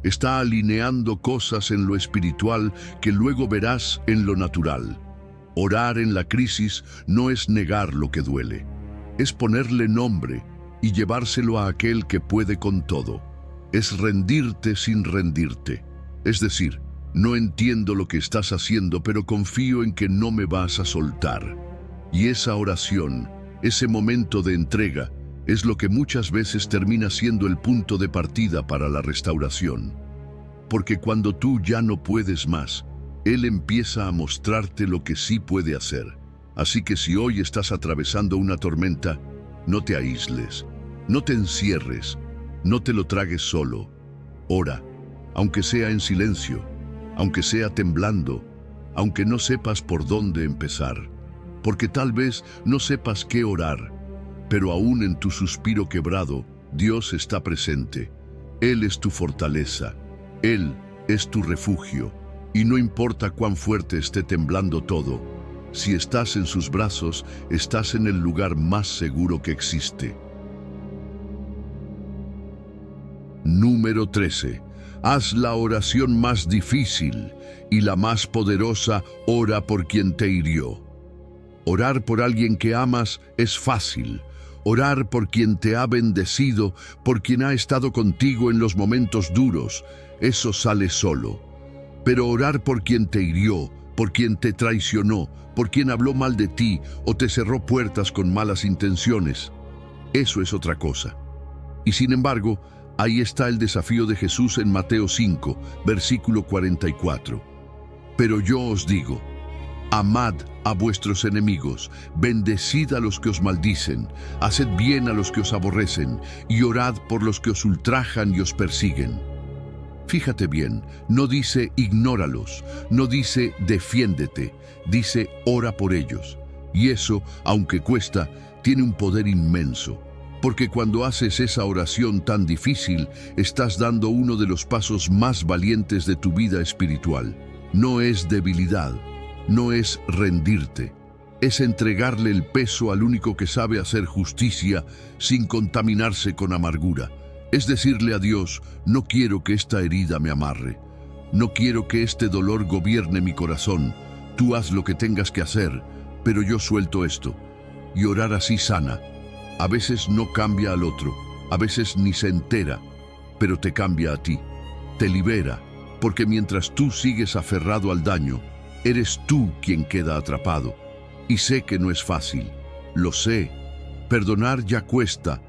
Está alineando cosas en lo espiritual que luego verás en lo natural. Orar en la crisis no es negar lo que duele, es ponerle nombre y llevárselo a aquel que puede con todo. Es rendirte sin rendirte, es decir, no entiendo lo que estás haciendo, pero confío en que no me vas a soltar. Y esa oración, ese momento de entrega, es lo que muchas veces termina siendo el punto de partida para la restauración. Porque cuando tú ya no puedes más, Él empieza a mostrarte lo que sí puede hacer. Así que si hoy estás atravesando una tormenta, no te aísles, no te encierres, no te lo tragues solo. Ora, aunque sea en silencio, aunque sea temblando, aunque no sepas por dónde empezar, porque tal vez no sepas qué orar, pero aún en tu suspiro quebrado, Dios está presente. Él es tu fortaleza, Él es tu refugio, y no importa cuán fuerte esté temblando todo, si estás en sus brazos, estás en el lugar más seguro que existe. Número 13. Haz la oración más difícil y la más poderosa, ora por quien te hirió. Orar por alguien que amas es fácil. Orar por quien te ha bendecido, por quien ha estado contigo en los momentos duros, eso sale solo. Pero orar por quien te hirió, por quien te traicionó, por quien habló mal de ti o te cerró puertas con malas intenciones, eso es otra cosa. Y sin embargo, ahí está el desafío de Jesús en Mateo 5, versículo 44. Pero yo os digo, amad a vuestros enemigos, bendecid a los que os maldicen, haced bien a los que os aborrecen, y orad por los que os ultrajan y os persiguen. Fíjate bien, no dice ignóralos, no dice defiéndete, dice ora por ellos. Y eso, aunque cuesta, tiene un poder inmenso. Porque cuando haces esa oración tan difícil, estás dando uno de los pasos más valientes de tu vida espiritual. No es debilidad, no es rendirte, es entregarle el peso al único que sabe hacer justicia sin contaminarse con amargura. Es decirle a Dios, no quiero que esta herida me amarre, no quiero que este dolor gobierne mi corazón. Tú haz lo que tengas que hacer, pero yo suelto esto. Y orar así sana. A veces no cambia al otro, a veces ni se entera, pero te cambia a ti, te libera, porque mientras tú sigues aferrado al daño, eres tú quien queda atrapado. Y sé que no es fácil, lo sé. Perdonar ya cuesta,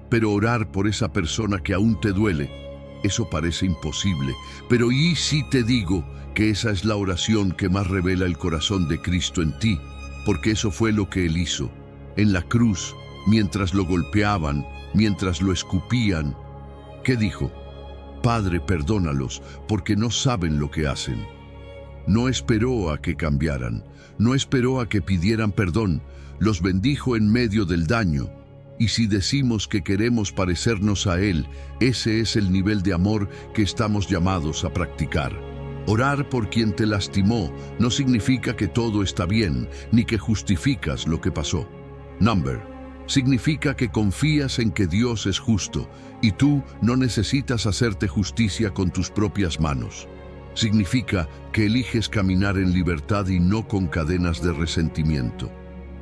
pero orar por esa persona que aún te duele, eso parece imposible. Pero ¿y si te digo que esa es la oración que más revela el corazón de Cristo en ti? Porque eso fue lo que Él hizo. En la cruz, mientras lo golpeaban, mientras lo escupían, ¿qué dijo? Padre, perdónalos, porque no saben lo que hacen. No esperó a que cambiaran, no esperó a que pidieran perdón, los bendijo en medio del daño. Y si decimos que queremos parecernos a Él, ese es el nivel de amor que estamos llamados a practicar. Orar por quien te lastimó no significa que todo está bien, ni que justificas lo que pasó. Significa que confías en que Dios es justo y tú no necesitas hacerte justicia con tus propias manos. Significa que eliges caminar en libertad y no con cadenas de resentimiento.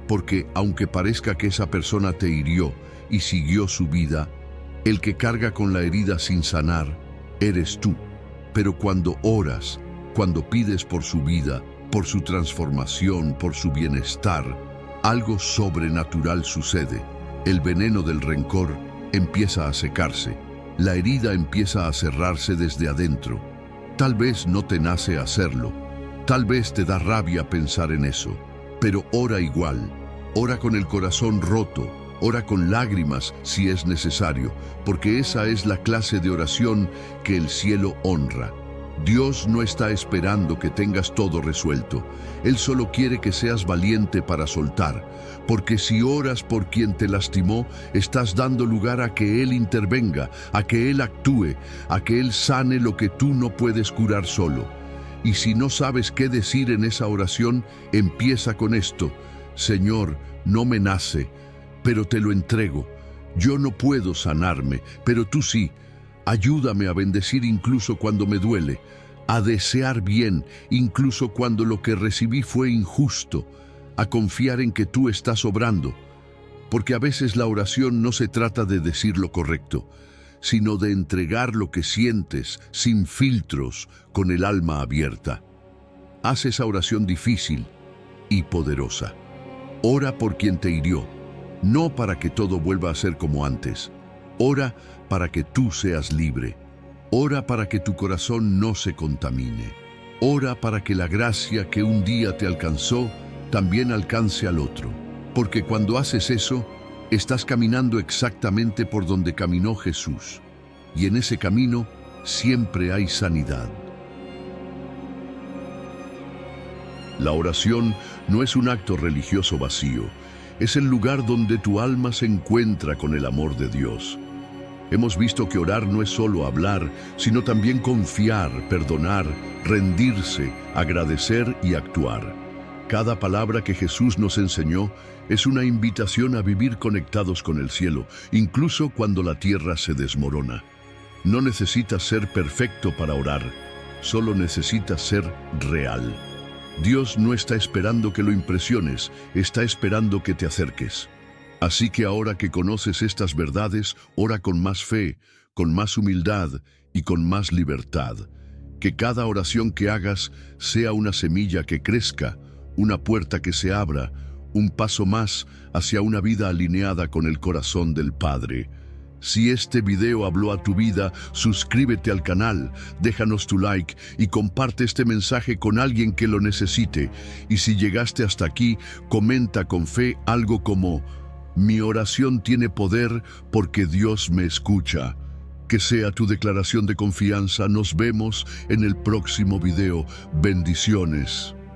Porque aunque parezca que esa persona te hirió y siguió su vida, el que carga con la herida sin sanar, eres tú. Pero cuando oras, cuando pides por su vida, por su transformación, por su bienestar, algo sobrenatural sucede. El veneno del rencor empieza a secarse, la herida empieza a cerrarse desde adentro. Tal vez no te nace hacerlo, tal vez te da rabia pensar en eso, pero ora igual. Ora con el corazón roto, ora con lágrimas si es necesario, porque esa es la clase de oración que el cielo honra. Dios no está esperando que tengas todo resuelto. Él solo quiere que seas valiente para soltar, porque si oras por quien te lastimó, estás dando lugar a que Él intervenga, a que Él actúe, a que Él sane lo que tú no puedes curar solo. Y si no sabes qué decir en esa oración, empieza con esto. Señor, no me nace, pero te lo entrego. Yo no puedo sanarme, pero tú sí. Ayúdame a bendecir incluso cuando me duele, a desear bien incluso cuando lo que recibí fue injusto, a confiar en que tú estás obrando. Porque a veces la oración no se trata de decir lo correcto, sino de entregar lo que sientes sin filtros, con el alma abierta. Haz esa oración difícil y poderosa. Ora por quien te hirió, no para que todo vuelva a ser como antes. Ora para que tú seas libre. Ora para que tu corazón no se contamine. Ora para que la gracia que un día te alcanzó también alcance al otro. Porque cuando haces eso, estás caminando exactamente por donde caminó Jesús. Y en ese camino siempre hay sanidad. La oración no es un acto religioso vacío, es el lugar donde tu alma se encuentra con el amor de Dios. Hemos visto que orar no es solo hablar, sino también confiar, perdonar, rendirse, agradecer y actuar. Cada palabra que Jesús nos enseñó es una invitación a vivir conectados con el cielo, incluso cuando la tierra se desmorona. No necesitas ser perfecto para orar, solo necesitas ser real. Dios no está esperando que lo impresiones, está esperando que te acerques. Así que ahora que conoces estas verdades, ora con más fe, con más humildad y con más libertad. Que cada oración que hagas sea una semilla que crezca, una puerta que se abra, un paso más hacia una vida alineada con el corazón del Padre. Si este video habló a tu vida, suscríbete al canal, déjanos tu like y comparte este mensaje con alguien que lo necesite. Y si llegaste hasta aquí, comenta con fe algo como: mi oración tiene poder porque Dios me escucha. Que sea tu declaración de confianza. Nos vemos en el próximo video. Bendiciones.